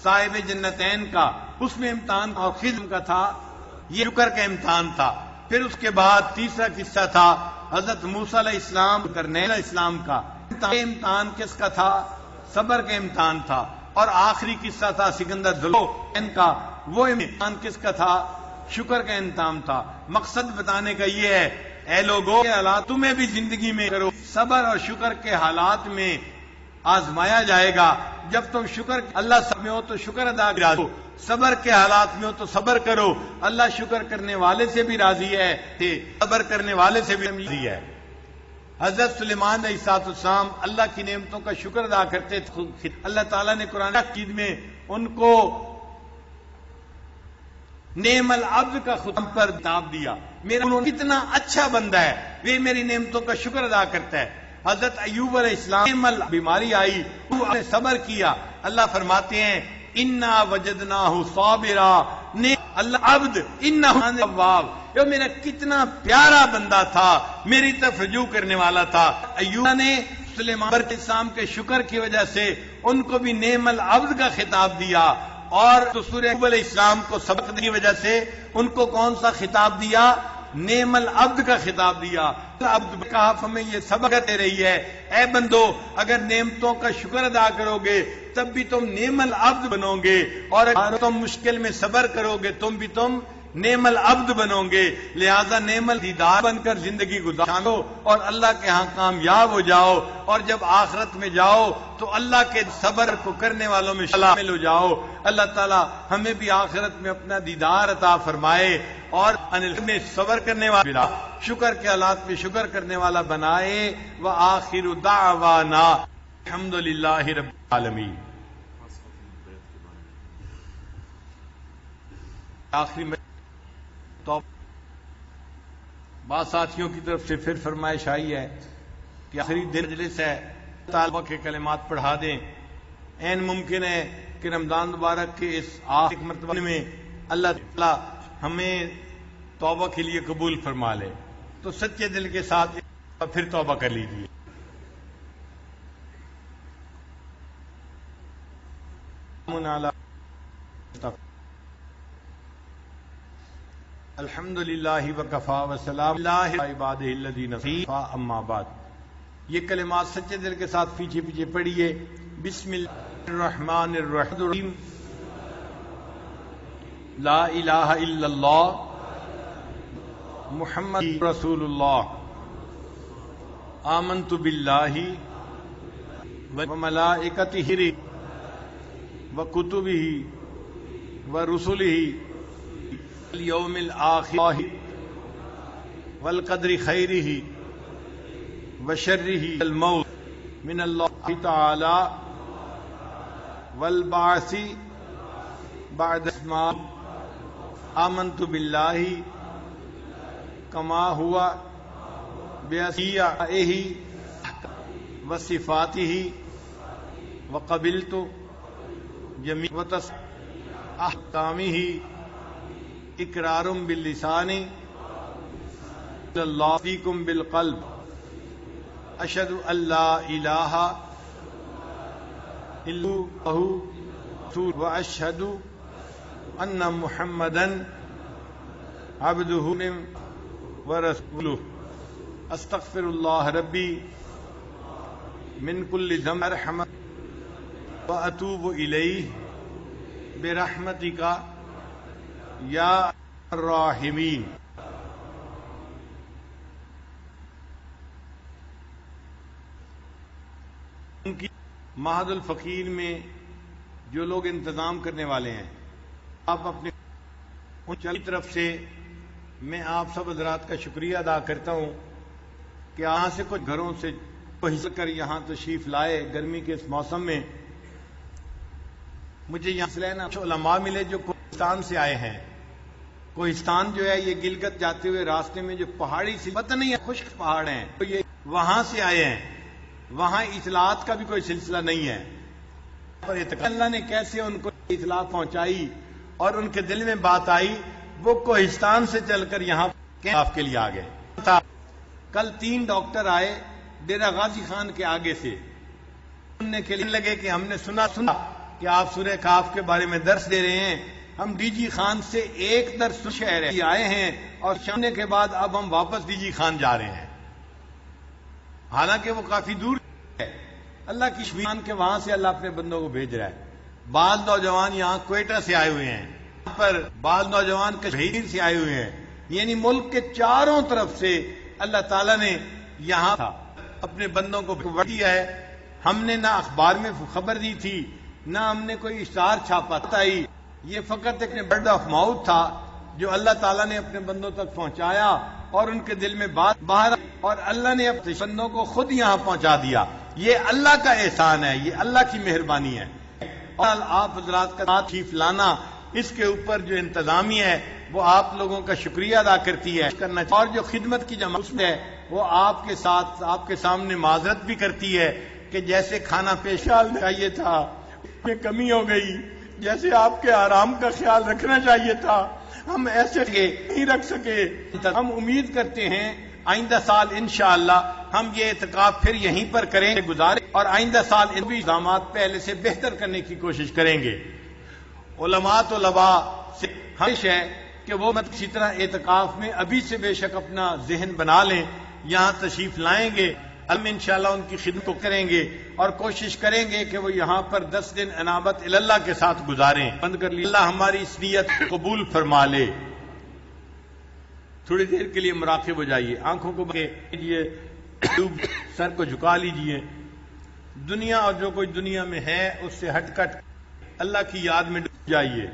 صاحب جنتین کا، اس میں امتحان اور قسم کا تھا، یہ شکر کا امتحان تھا. پھر اس کے بعد تیسرا قصہ تھا حضرت موسیٰ علیہ السلام کرنے علیہ السلام کا. امتحان کس کا تھا؟ صبر کا امتحان تھا. اور آخری قصہ تھا سکندر ذوالقرنین کا، وہ امتحان کس کا تھا؟ شکر کا امتحان تھا. مقصد بتانے کا یہ ہے اے لوگوں کے حالات تمہیں بھی زندگی میں کرو، صبر اور شکر کے حالات میں آزمایا جائے گا. جب تم شکر اللہ سب میں ہو تو شکر ادا کرو، صبر کے حالات میں ہو تو صبر کرو. اللہ شکر کرنے والے سے بھی راضی ہے، صبر کرنے والے سے بھی راضی ہے. حضرت سلیمان علیہ السلام اللہ کی نعمتوں کا شکر ادا کرتے تھے. اللہ تعالیٰ نے قرآن مجید میں ان کو نعم العبد کا ختم پر خطاب دیا، میرا کتنا اچھا بندہ ہے، وہ میری نعمتوں کا شکر ادا کرتا ہے. حضرت ایوب علیہ السلام بیماری آئی، انہوں نے صبر کیا. اللہ فرماتے ہیں انا وجدناہ صابرا، اللہ عبد انہ اواب، یہ میرا کتنا پیارا بندہ تھا، میری طرف رجوع کرنے والا تھا. ایوب نے سلیمان علیہ السلام کے شکر کی وجہ سے ان کو بھی نعم العبد کا خطاب دیا. اور سورہ ایوب علیہ السلام کو سبق کی وجہ سے ان کو کون سا خطاب دیا؟ نعم العبد کا خطاب دیا. عبد کہف ہمیں یہ سبق دے رہی ہے، اے بندو اگر نعمتوں کا شکر ادا کرو گے تب بھی تم نعم العبد بنو گے، اور اگر تم مشکل میں صبر کرو گے تم نعم العبد بنو گے. لہذا نعم الدیدار بن کر زندگی گزارو اور اللہ کے ہاں کامیاب ہو جاؤ، اور جب آخرت میں جاؤ تو اللہ کے صبر کو کرنے والوں میں شامل ہو جاؤ. اللہ تعالی ہمیں بھی آخرت میں اپنا دیدار عطا فرمائے اور میں صبر کرنے والا، شکر کے حالات میں شکر کرنے والا بنائے. وآخر دعوانا الحمدللہ رب العالمین. آخری میں تو بعض ساتھیوں کی طرف سے پھر فرمائش آئی ہے کہ آخری دن مجلس ہے، طالبہ کے کلمات پڑھا دیں. عین ممکن ہے کہ رمضان مبارک کے اس آخری مرتبہ میں اللہ تعالی ہمیں توبہ کے لیے قبول فرما لے، تو سچے دل کے ساتھ پھر توبہ کر لیجیے. الحمدللہ وکفا وسلام اللہ عبادہ الذین اصطفی اما بعد. یہ کلمات سچے دل کے ساتھ پیچھے پیچھے پڑھیے. بسم اللہ الرحمن الرحیم. لا الہ الا اللہ محمد رسول اللہ. آمنت باللہ وملائکتہ وکتبہ ورسلہ اليوم الآخر والقدر خیرہ وشرہ الموت من اللہ تعالی والبعث بعد الموت. آمنت باللہ کما ہوا بأسمائہ وصفاتہ وقبلت جمیع احکامہ اقرار باللسان اللہ فیکم بالقلب اشہد ان لا الہ الا اللہ واشہد ان محمدا عبدہ ورسولہ استغفر اللہ ربی من کل ذنب رحمت واتوب الیہ برحمتک یا الراحمین۔ ان کی معہد الفقیر میں جو لوگ انتظام کرنے والے ہیں، آپ اپنے ان کی طرف سے میں آپ سب حضرات کا شکریہ ادا کرتا ہوں کہ یہاں سے کچھ گھروں سے پہنچ کر یہاں تشریف لائے گرمی کے اس موسم میں۔ مجھے یہاں سے لینا علماء ملے جو کوہستان سے آئے ہیں۔ کوہستان جو ہے یہ گلگت جاتے ہوئے راستے میں جو پہاڑی سے پتہ نہیں ہے خشک پہاڑ ہیں، تو یہ وہاں سے آئے ہیں، وہاں اطلاعات کا بھی کوئی سلسلہ نہیں ہے، پر اللہ نے کیسے ان کو اطلاع پہنچائی اور ان کے دل میں بات آئی، وہ کوہستان سے چل کر یہاں کیمپ کے لیے آ گئے۔ کل 3 ڈاکٹر آئے ڈیرہ غازی خان کے آگے سے، سننے کے لیے لگے کہ ہم نے سنا کہ آپ سورہ کہف کے بارے میں درس دے رہے ہیں، ہم ڈی جی خان سے ایک درس شہر آئے ہیں اور سننے کے بعد اب ہم واپس ڈی جی خان جا رہے ہیں، حالانکہ وہ کافی دور ہے۔ اللہ کی شان کے وہاں سے اللہ اپنے بندوں کو بھیج رہا ہے۔ بعض نوجوان یہاں کوئٹہ سے آئے ہوئے ہیں، یہاں پر بعض نوجوان کشمیر سے آئے ہوئے ہیں، یعنی ملک کے چاروں طرف سے اللہ تعالیٰ نے یہاں اپنے بندوں کو بڑھیا ہے۔ ہم نے نہ اخبار میں خبر دی تھی، نہ ہم نے کوئی اشتہار چھاپا تھا، یہ فقط ایک برڈ آف ماؤتھ تھا جو اللہ تعالیٰ نے اپنے بندوں تک پہنچایا اور ان کے دل میں بات باہر، اور اللہ نے اپنے بندوں کو خود یہاں پہنچا دیا۔ یہ اللہ کا احسان ہے، یہ اللہ کی مہربانی ہے۔ اور آپ حضرات کا تشریف لانا، اس کے اوپر جو انتظامیہ ہے وہ آپ لوگوں کا شکریہ ادا کرتی ہے، اور جو خدمت کی جماعت ہے وہ آپ کے ساتھ آپ کے سامنے معذرت بھی کرتی ہے کہ جیسے کھانا پیش آنا چاہیے تھا اس میں کمی ہو گئی، جیسے آپ کے آرام کا خیال رکھنا چاہیے تھا ہم ایسے نہیں رکھ سکے۔ ہم امید کرتے ہیں آئندہ سال انشاءاللہ ہم یہ اعتکاف پھر یہیں پر کریں گزاریں، اور آئندہ سال ان بھی اقدامات پہلے سے بہتر کرنے کی کوشش کریں گے۔ علماء طلباء سے خواہش ہے کہ وہ اسی طرح اعتکاف میں ابھی سے بے شک اپنا ذہن بنا لیں، یہاں تشریف لائیں گے، ہم انشاءاللہ ان کی خدمت کو کریں گے اور کوشش کریں گے کہ وہ یہاں پر 10 دن انابت اللہ کے ساتھ گزاریں۔ بند کر لی، اللہ ہماری اس نیت قبول فرما لے۔ تھوڑی دیر کے لیے مراقب ہو جائیے، آنکھوں کو کیجیے، سر کو جھکا لیجیے، دنیا اور جو کوئی دنیا میں ہے اس سے ہٹ کٹ اللہ کی یاد میں ڈوب جائیے۔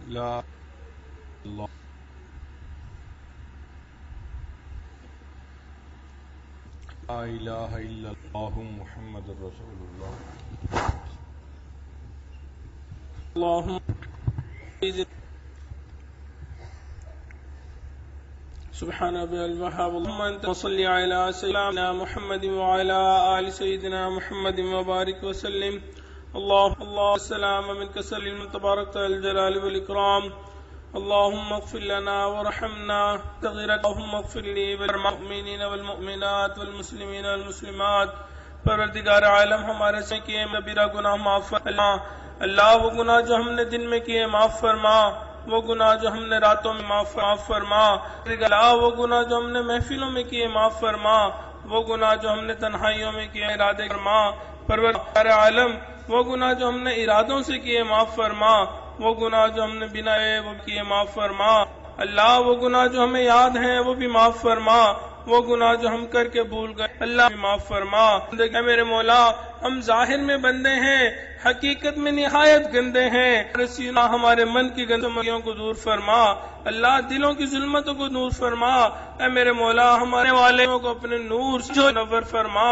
لا اللہ لا الہ الا اللہ محمد رسول اللہ اللهم سبحان ربي الوهاب اللهم انت صل على سيدنا محمد وعلى آل سيدنا محمد وبارك وسلم الله السلام منك سلم تبارك الجلال والإكرام اللهم اغفر لنا ورحمنا تغفرك اللهم اغفر لي والمؤمنين والمؤمنات والمسلمين والمسلمات پروردگار عالم ہمارے سے کیے کبیرہ گناہ معاف فرما اللہ وہ گناہ جو ہم نے دن میں کیے معاف فرما وہ گناہ جو ہم نے راتوں میں معاف فرما اللہ وہ گناہ جو ہم نے محفلوں میں کیے معاف فرما وہ گناہ جو ہم نے تنہائیوں میں کیے ارادے فرما پروردگار عالم وہ گناہ جو ہم نے ارادوں سے کیے معاف فرما وہ گناہ جو ہم نے بنا وہ کیے معاف فرما اللہ وہ گناہ جو ہمیں یاد ہیں وہ بھی معاف فرما وہ گناہ جو ہم کر کے بھول گئے اللہ بھی معاف فرما میرے مولا ہم ظاہر میں بندے ہیں حقیقت میں نہایت گندے ہیں ہمارے من کی گندگیوں کو دور فرما اللہ دلوں کی ظلمتوں کو دور فرما اے میرے مولا ہمارے والوں کو اپنے نور سے نور فرما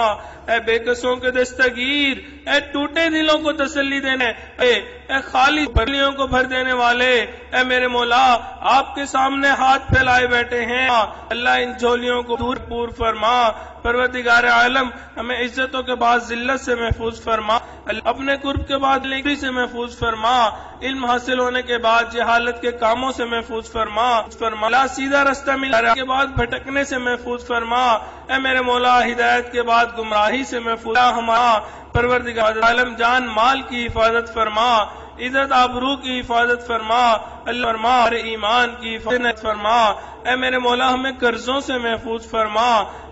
اے بے کسوں کے دستگیر اے ٹوٹے دلوں کو تسلی دینے اے خالی بھرلیوں کو بھر دینے والے اے میرے مولا آپ کے سامنے ہاتھ پھیلائے بیٹھے ہیں اللہ ان جھولیوں کو دور پور فرما پروردگار عالم ہمیں عزتوں کے بعد ذلت سے محفوظ فرما اپنے قرب کے بعد لیگری سے محفوظ فرما علم حاصل ہونے کے بعد جہالت کے کاموں سے محفوظ فرما اللہ سیدھا رستہ ملنے کے بعد بھٹکنے سے محفوظ فرما اے میرے مولا ہدایت کے بعد گمراہی سے محفوظ ہمارا پروردگار عالم جان مال کی حفاظت فرما عزت آبرو کی حفاظت فرما اللہ فرما ہمارے ایمان کی حفاظت فرما اے میرے مولا ہمیں قرضوں سے محفوظ فرما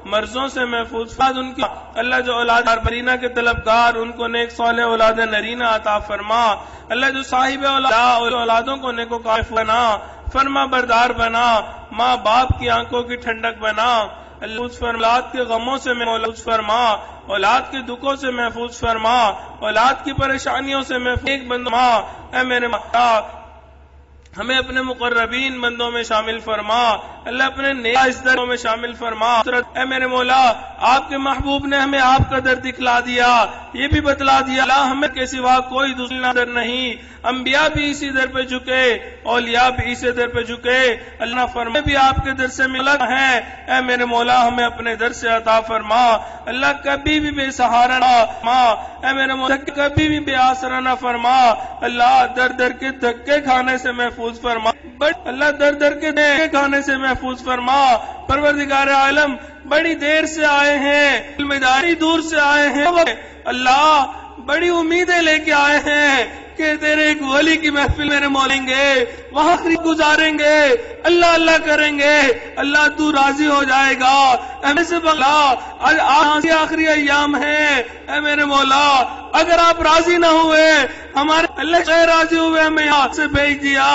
مرضوں سے محفوظ فرما ان کی اللہ جو اولاد برینہ کے طلبگار ان کو نیک صالح اولاد نرینہ عطا فرما اللہ جو صاحب اولادوں کو نیکوکار بنا فرما بردار بنا ماں باپ کی آنکھوں کی ٹھنڈک بنا اللہ اولاد کے غموں سے محفوظ فرما اولاد کے دکھوں سے محفوظ فرما اولاد کی پریشانیوں سے محفوظ ایک بندہ اے میرے مولا ہمیں اپنے مقربین بندوں میں شامل فرما اللہ اپنے نیک دروں میں شامل فرما اے میرے مولا آپ کے محبوب نے ہمیں آپ کا در دکھلا دیا یہ بھی بتلا دیا اللہ ہمیں کے سوا کوئی دوسرا در نہیں انبیاء بھی اسی در پہ جھکے اولیاء بھی اسی در پہ جھکے اللہ فرما بھی آپ کے در سے ملا ہے اے میرے مولا ہمیں اپنے در سے عطا فرما اللہ کبھی بھی بے سہارا نہ فرما اے میرے مولا کبھی بھی بے آسرا نہ فرما اللہ در در کے دھکے کھانے سے محفوظ فرما اللہ در در کے دھکے کھانے سے محفوظ فرما پروردگار عالم بڑی دیر سے آئے ہیں ذمہ داری دور سے آئے ہیں اللہ بڑی امیدیں لے کے آئے ہیں کہ تیرے ایک ولی کی محفل میرے مولیں گے وہاں گزاریں گے اللہ اللہ کریں گے اللہ تو راضی ہو جائے گا اے سے بغلا آج آخری ایام ہے اے میرے مولا اگر آپ راضی نہ ہوئے ہمارے اللہ سے راضی ہوئے ہمیں یہاں سے بھیج دیا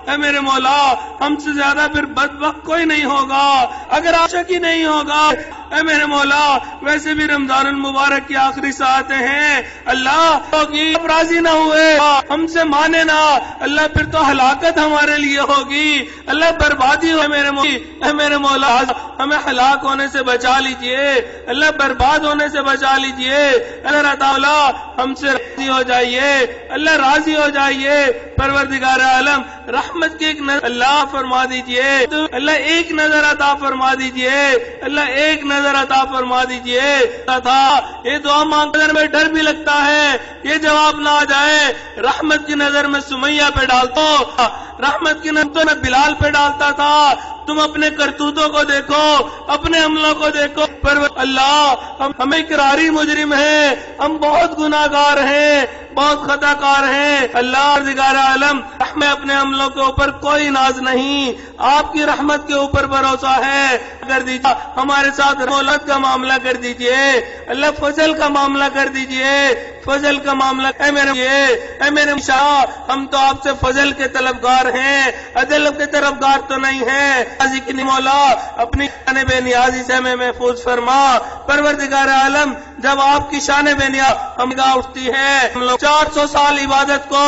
اے میرے مولا ہم سے زیادہ پھر بدبخت کوئی نہیں ہوگا اگر عاشق ہی نہیں ہوگا اے میرے مولا ویسے بھی رمضان المبارک کی آخری ساعتیں ہیں اللہ آپ راضی نہ ہوئے ہم سے مانے نہ اللہ پھر تو ہلاکت ہمارے لیے ہوگی اللہ بربادی ہو میرے مولا ہمیں ہلاک ہونے سے بچا لیجئے اللہ برباد ہونے سے بچا لیجئے اللہ تعالی ہم سے راضی ہو جائیے اللہ راضی ہو جائیے پروردگار عالم رحمت کی ایک نظر اللہ فرما دیجئے اللہ ایک نظر عطا فرما دیجئے اللہ ایک نظر عطا فرما دیجئے یہ دعا مانگنے میں ڈر بھی لگتا ہے یہ جواب نہ آ جائے رحمت کی نظر میں سمیہ پہ ڈالتا رحمت کی نظر میں بلال پہ ڈالتا تھا تم اپنے کرتوتوں کو دیکھو اپنے عملوں کو دیکھو اللہ ہم اقراری مجرم ہیں ہم بہت گناہ گار ہیں بہت خطا کار ہیں اللہ پروردگار عالم ہمیں اپنے عملوں کے اوپر کوئی ناز نہیں آپ کی رحمت کے اوپر بھروسہ ہے کر دیجیے ہمارے ساتھ دولت کا معاملہ کر دیجیے اللہ فضل کا معاملہ کر دیجیے فضل کا معاملہ اے میرے شاہ ہم تو آپ سے فضل کے طلبگار ہیں عدل کے طرفدار تو نہیں ہیں مولا اپنی شان بے نیازی سے ہمیں محفوظ فرما پروردگار عالم جب آپ کی شان بے نیاز ہم گاہ اٹھتی ہے ہم لوگ 400 سال عبادت کو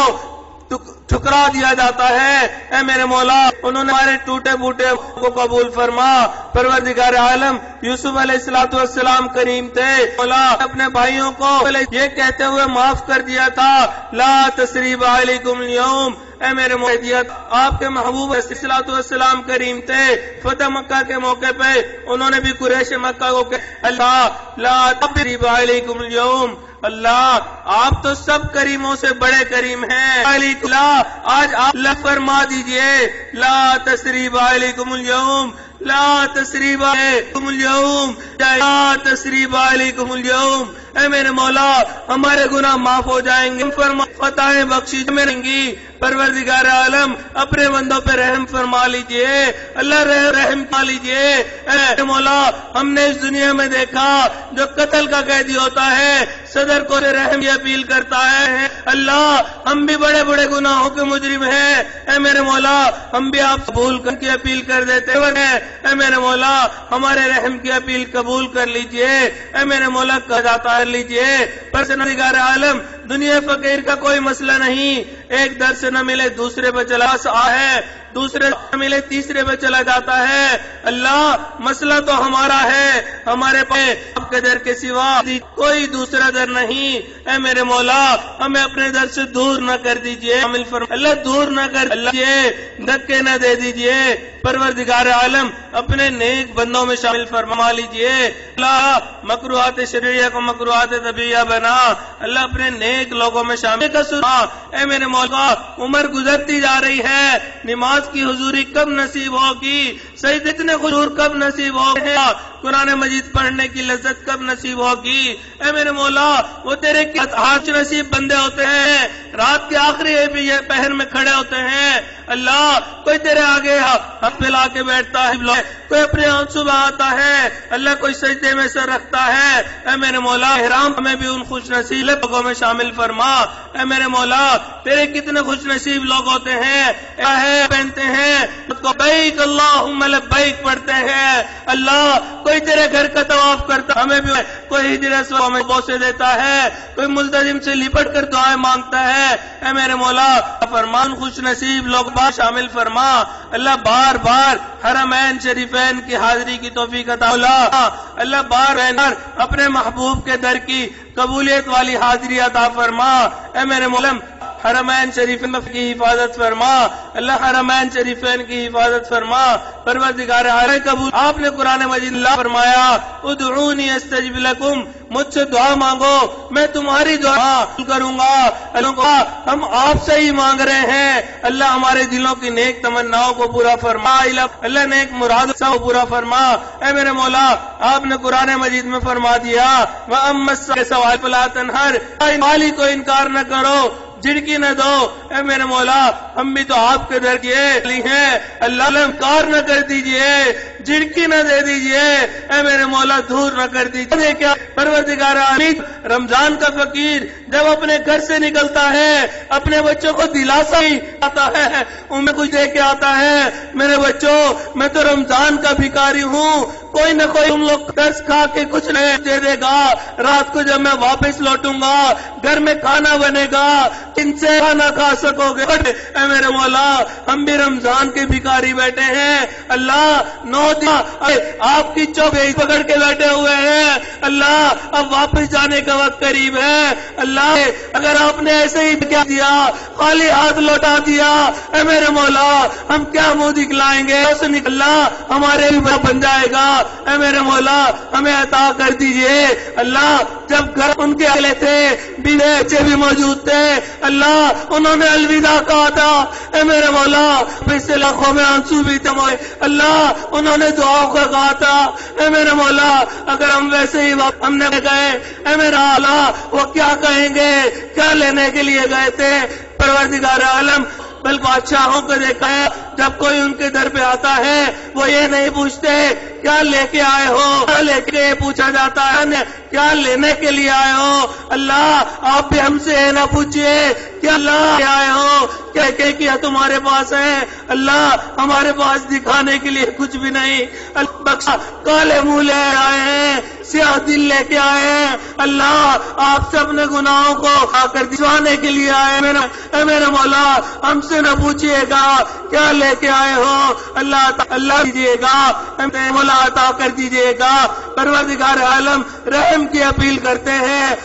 ٹھکرا دیا جاتا ہے۔ اے میرے مولا انہوں نے ہمارے ٹوٹے بوٹے کو قبول فرما۔ پروردگار عالم یوسف علیہ السلام کریم تھے، مولا اپنے بھائیوں کو یہ کہتے ہوئے معاف کر دیا تھا لا تثریب علیکم اليوم۔ اے میرے محمد آپ کے محبوب علیہ السلام کریم تھے، فتح مکہ کے موقع پہ انہوں نے بھی قریش مکہ کو اللہ لا تثریب علیکم اليوم، اللہ آپ تو سب کریموں سے بڑے کریم ہیں، آج آپ فرما دیجئے لا تثریب علیکم اليوم، لا تثریب علیکم اليوم، لا تثریب علیکم اليوم۔ اے میرے مولا ہمارے گناہ معاف ہو جائیں گے، فتح بخشی ملیں گی۔ پروردگار عالم اپنے بندوں پہ رحم فرما لیجئے، اللہ رحم فرما لیجئے۔ اے مولا ہم نے اس دنیا میں دیکھا جو قتل کا قیدی ہوتا ہے صدر کو رحم کی اپیل کرتا ہے، اللہ ہم بھی بڑے بڑے گناہوں کے مجرم ہیں، اے میرے مولا ہم بھی آپ قبول کر کی اپیل کر دیتے ہیں، اے میرے مولا ہمارے رحم کی اپیل قبول کر لیجئے، اے میرے مولا قضا کر لیجئے۔ پروردگار عالم دنیا فقیر کا کوئی مسئلہ نہیں، ایک در سے نہ ملے دوسرے پہ چلا ہے، دوسرے نہ ملے تیسرے پہ چلا جاتا ہے، اللہ مسئلہ تو ہمارا ہے، ہمارے پاس آپ کے در کے سوا کوئی دوسرا در نہیں، اے میرے مولا ہمیں اپنے در سے دور نہ کر دیجئے، اللہ دور نہ کر دیجئے، دھکے نہ دے دیجئے۔ پروردگار عالم اپنے نیک بندوں میں شامل فرما لیجئے، اللہ مکروہات شرعیہ کو مکروہات طبیعیہ بنا، اللہ اپنے نیک لوگوں میں شامل کرنا۔ اے میرے مولا عمر گزرتی جا رہی ہے، نماز کی حضوری کب نصیب ہوگی، سجدے اتنے حضور کب نصیب ہوگی، قرآن مجید پڑھنے کی لذت کب نصیب ہوگی۔ اے میرے مولا وہ تیرے ہاتھ نصیب بندے ہوتے ہیں، رات کے آخری پہر میں کھڑے ہوتے ہیں، اللہ کوئی تیرے آگے ہاتھ پھیلا کے بیٹھتا ہے، کوئی اپنے آنسو بہاتا ہے، اللہ کوئی سجدے میں سر رکھتا ہے۔ اے میرے مولا احرام ہمیں بھی ان خوش نصیب لوگوں میں شامل فرما۔ اے میرے مولا تیرے کتنے خوش نصیب لوگ ہوتے ہیں، پہنتے ہیں لبیک اللہم لبیک پڑھتے ہیں، اللہ کوئی تیرے گھر کا طواف کرتا، ہمیں بھی کوئی ہجر اسود میں بوسے دیتا ہے، کوئی ملتزم سے لپٹ کر دعائیں مانگتا ہے۔ اے میرے مولا فرمان خوش نصیب لوگ شامل فرما، اللہ بار بار حرمین شریفین کی حاضری کی توفیق عطا فرما، اللہ بار بار اپنے محبوب کے در کی قبولیت والی حاضری عطا فرما۔ اے میرے مولا حرمین شریفین کی حفاظت فرما، اللہ حرمین شریفین کی حفاظت فرما۔ پروردگار عالم قبول، آپ نے قرآن مجید اللہ فرمایا ادعونی استجب لکم، مجھ سے دعا مانگو میں تمہاری دعا کروں گا۔ ہم آپ سے ہی مانگ رہے ہیں، اللہ ہمارے دلوں کی نیک تمناؤں کو پورا فرما، اللہ نیک مرادوں کو پورا فرما۔ اے میرے مولا آپ نے قرآن مجید میں فرما دیا وَأَمَّا السَّائِلَ سوال فَلَا تَنْهَرْ، مالی کو انکار نہ کرو، جھڑکی نہ دو۔ اے میرے مولا ہم بھی تو آپ کے در کیے ہیں، اللہ انکار نہ کر دیجئے، جھڑکی نہ دے دیجئے، اے میرے مولا دور نہ کر دیجئے۔ کیا پروردگار عالم رمضان کا فقیر جب اپنے گھر سے نکلتا ہے اپنے بچوں کو دلاسا ہی آتا ہے، ان میں کچھ دے کے آتا ہے، میرے بچوں میں تو رمضان کا بھکاری ہوں، کوئی نہ کوئی تم لوگ درس کھا کے کچھ نہیں دے دے گا، رات کو جب میں واپس لوٹوں گا گھر میں کھانا بنے گا، ان سے کھانا کھا سکو گے۔ اے میرے مولا ہم بھی رمضان کے بھکاری بیٹھے ہیں، اللہ 9 دن آپ کی چوبے پکڑ کے بیٹھے ہوئے ہیں، اللہ اب واپس جانے کا وقت قریب ہے، اللہ اگر آپ نے ایسے ہی کیا دیا خالی ہاتھ لوٹا دیا، اے میرے مولا ہم کیا منہ دکھلائیں گے، اللہ ہمارے بھی بن جائے گا۔ اے میرے مولا ہمیں عطا کر دیجئے، اللہ جب گھر ان کے اہل تھے بچے بھی موجود تھے، اللہ انہوں نے الوداع کہا تھا، اے میرے مولا اس سے لاکھوں میں آنسو بھی تمہیں، اللہ انہوں نے دعاؤں کا کہا تھا، اے میرے مولا اگر ہم ویسے ہی ہم نے گئے، اے میرا اللہ وہ کیا کہیں گے، کیا لینے کے لیے گئے تھے۔ پروردگار عالم بل بادشاہوں کو دیکھا ہے جب کوئی ان کے در پہ آتا ہے وہ یہ نہیں پوچھتے کیا لے کے آئے ہو، کیا لے کے پوچھا جاتا ہے کیا لینے کے لیے آئے ہو۔ اللہ آپ بھی ہم سے نہ پوچھئے کیا اللہ آئے ہو، کیا تمہارے پاس ہے، اللہ ہمارے پاس دکھانے کے لیے کچھ بھی نہیں، بخشا. کالے منہ لے آئے ہیں, سیاہ دل لے کے آئے ہیں, اللہ آپ سے اپنے گناہوں کو آ کر دکھانے کے لیے آئے ہیں. اے میرے مولا ہم سے نہ پوچھیے گا کیا لے کے آئے ہو, اللہ دیجیے گا, اے مولا عطا کر دیجیے گا. پروردگار عالم رحم کی اپیل کرتے ہیں,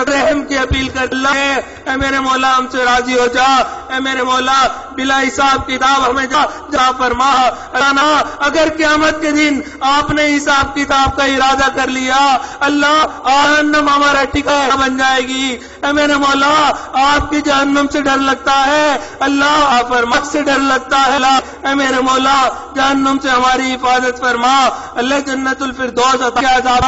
رحم کی اپیل کر اللہ ہے. اے میرے مولا ہم سے راضی ہو جا. اے میرے مولا بلا حساب کتاب ہمیں جا فرما. اگر قیامت کے دن آپ نے حساب کتاب کا ارادہ کر لیا, اللہ جہنم ہمارا ٹھکانہ بن جائے گی. اے میرے مولا آپ کی جہنم سے ڈر لگتا ہے, اللہ آپ فرما سے ڈر لگتا ہے. اے میرے مولا جہنم سے ہماری حفاظت فرما. اللہ جنت الفردوس عطا عذاب.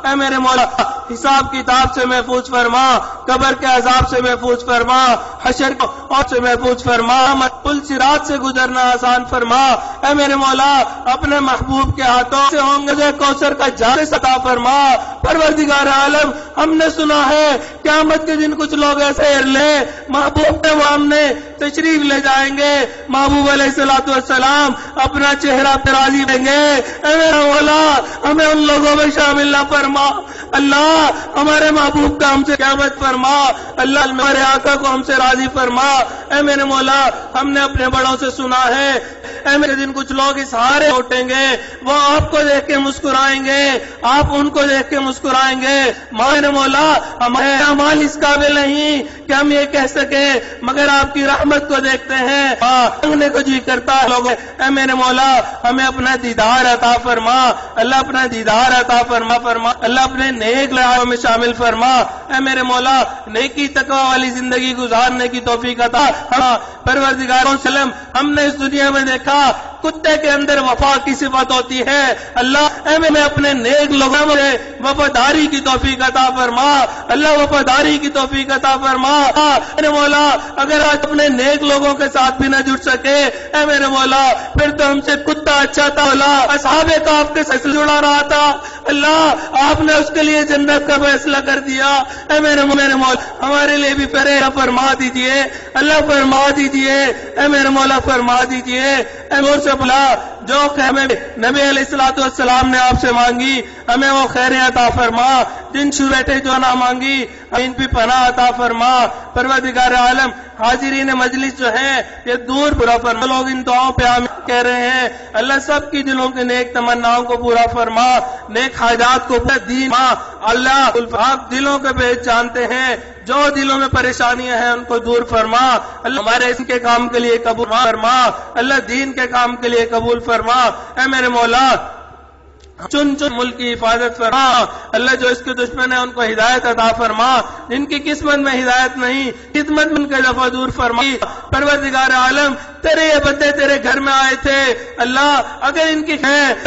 اے میرے مولا حساب کتاب سے محفوظ فرما, قبر کے عذاب سے محفوظ فرما, حشر سے محفوظ فرما, پل صراط سے گزرنا آسان فرما. اے میرے مولا اپنے محبوب کے ہاتھوں سے ہوں گے کوثر کا جام عطا فرما. پروردگار عالم ہم نے سنا ہے قیامت کے دن کچھ لوگ ایسے لے محبوب کے سامنے تشریف لے جائیں گے, محبوب علیہ الصلوۃ والسلام اپنا چہرہ پہ راضی دیں گے. اے میرے مولا ہمیں ان لوگوں میں شامل نہ فرما. اللہ ہمارے محبوب کا ہم سے قیامت فرما. اللہ ہمارے آقا کو ہم سے راضی فرما. اے میرے مولا ہم نے اپنے بڑوں سے سنا ہے اے میرے دن کچھ لوگ اس ہارے اٹھیں گے, وہ آپ کو دیکھ کے مسکرائیں گے, آپ ان کو دیکھ کے مسکرائیں گے. میرے مولا ہمارے اعمال اس قابل نہیں کہ ہم یہ کہہ سکے مگر آپ کی رحمت کو دیکھتے ہیں مانگنے کو جی کرتا ہے لوگ. اے میرے مولا ہمیں اپنا دیدار عطا فرما. اللہ اپنا دیدار عطا فرما. اللہ اپنے نیک لائحوں میں شامل فرما. اے میرے مولا نیکی تقوی والی زندگی گزارنے کی توفیق عطا. پروردگار وسلم ہم نے اس دنیا میں دیکھا کتے کے اندر وفا کی صفت ہوتی ہے. اللہ اے میں اپنے نیک لوگوں میں وفاداری کی توفیق عطا فرما. اللہ وفاداری کی توفیق عطا فرما. میرے مولا اگر آج اپنے نیک لوگوں کے ساتھ بھی نہ جڑ سکے اے میرے مولا پھر تو ہم سے کتا اچھا تھا. اصحاب کہف کے ساتھ جڑا رہا تھا, اللہ آپ نے اس کے لیے جنت کا فیصلہ کر دیا. اے میرے مولا ہمارے لیے بھی فرما دیجیے. اللہ فرما دیجیے. اے میرے مولا فرما دیجیے. اے مور سے بلا جو ہمیں نبی علیہ الصلوۃ والسلام نے آپ سے مانگی ہمیں وہ خیریں عطا فرما. جن بیٹھے جو نہ مانگی ان پہ پناہ عطا فرما. پروردگار عالم حاضرین مجلس جو ہیں یہ دور پورا فرما. لوگ ان دعاؤں پہ آمین کہہ رہے ہیں. اللہ سب کی دلوں کے نیک تمناؤں کو پورا فرما, نیک حاجات کو پورا دین. اللہ آپ دلوں کے بیچ جانتے ہیں, جو دلوں میں پریشانیاں ہیں ان کو دور فرما. اللہ ہمارے اس کے کام کے لیے قبول فرما. اللہ دین کے کام کے لیے قبول فرما. اے میرے مولا چن ملک کی حفاظت فرما. اللہ جو اس کے دشمن ہیں ان کو ہدایت عطا فرما. جن کی قسمت میں ہدایت نہیں خدمت میں ان کے دفع دور فرما. پروردگار عالم تیرے یہ بندے تیرے گھر میں آئے تھے, اللہ اگر ان کی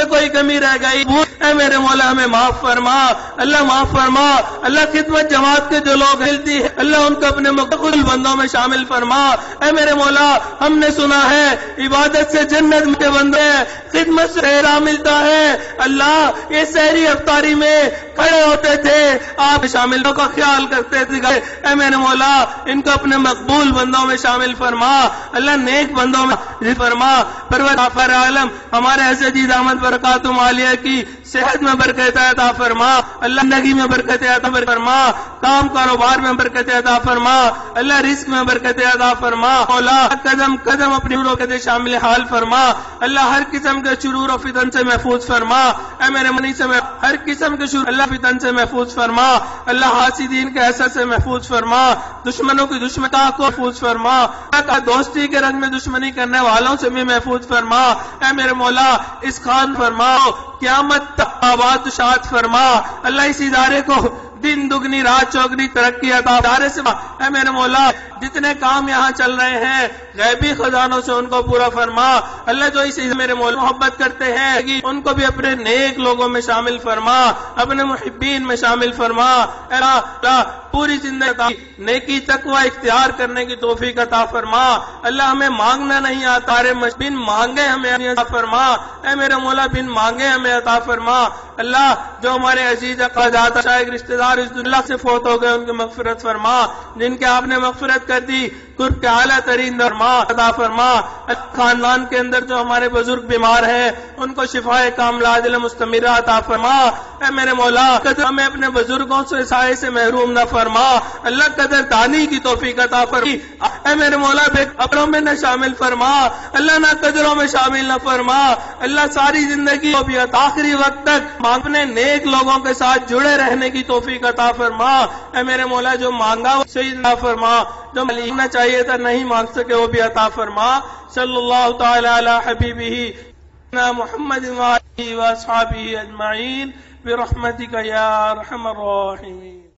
کوئی کمی رہ گئی اے میرے مولا ہمیں معاف فرما. اللہ معاف فرما. اللہ خدمت جماعت کے جو لوگ ملتی ہے اللہ ان کو اپنے مقبول بندوں میں شامل فرما. اے میرے مولا ہم نے سنا ہے عبادت سے جنت کے بندے, خدمت سے احرام ملتا ہے. اللہ یہ سحری افطاری میں کھڑے ہوتے تھے آپ شامل کا خیال کرتے تھے. اے میرے مولا ان کو اپنے مقبول بندوں میں شامل فرما. اللہ نیک بندوں میں فرما. پروردگار عالم ہمارے عزیز احمد برکات عالیہ کی صحت میں برکت عطا فرما. اللہ زندگی میں برکت عطا فرما. کام کاروبار میں برکت عطا فرما. اللہ رزق میں برکت عطا فرما. مولا قدم قدم اپنی برکت شامل حال فرما. اللہ ہر قسم کے شرور و فتن سے محفوظ فرما. اے میرے منی سے ہر قسم کے شرور اللہ فتن سے محفوظ فرما. اللہ حاسدین کے حسد سے محفوظ فرما. دشمنوں کی دشمنی کو محفوظ فرما. دوستی کے رنگ میں دشمنی کرنے والوں سے بھی محفوظ فرما. اے میرے مولا اس خان فرما قیامت تک آباد شاد فرما. اللہ اس ادارے کو دن دگنی رات چوگنی ترقی عطا ادارے سے. اے میرے مولا جتنے کام یہاں چل رہے ہیں غیبی خزانوں سے ان کو پورا فرما. اللہ جو اس میرے مولا محبت کرتے ہیں ان کو بھی اپنے نیک لوگوں میں شامل فرما, اپنے محبین میں شامل فرما. اے اللہ پوری زندگی نیکی تقوی اختیار کرنے کی توفیق عطا فرما. اللہ ہمیں مانگنا نہیں آتا, بن مانگے ہمیں عطا فرما. اے میرے مولا بن مانگے ہمیں عطا فرما. اللہ جو ہمارے عزیز اخراجات شائق رشتہ دار اس دنیا سے فوت ہو گئے ان کی مغفرت فرما. جن کے آپ نے مغفرت کر دی قرب کے اعلیٰ ترین فرما عطا فرما. خاندان کے اندر جو ہمارے بزرگ بیمار ہیں ان کو شفائے کاملہ عاجلہ مستمرہ عطا فرما. اے میرے مولا ہمیں اپنے بزرگوں سے سائے سے محروم نہ فرما. اللہ قدر دانی کی توفیق عطا فرما. اے میرے مولا بے قدروں میں نہ شامل فرما. اللہ نہ قدروں میں شامل نہ فرما. اللہ ساری زندگی کو بھی آخری وقت تک اپنے نیک لوگوں کے ساتھ جڑے رہنے کی توفیق عطا فرما. اے میرے مولا جو مانگا وہ صحیح عطا فرما. جو مانگنا چاہیے تھا نہیں مانگ سکے وہ بھی عطا فرما. صلی اللہ تعالی علی حبیبہ محمد وآلہ وصحبہ اجمعین برحمتک یا ارحم الراحمین.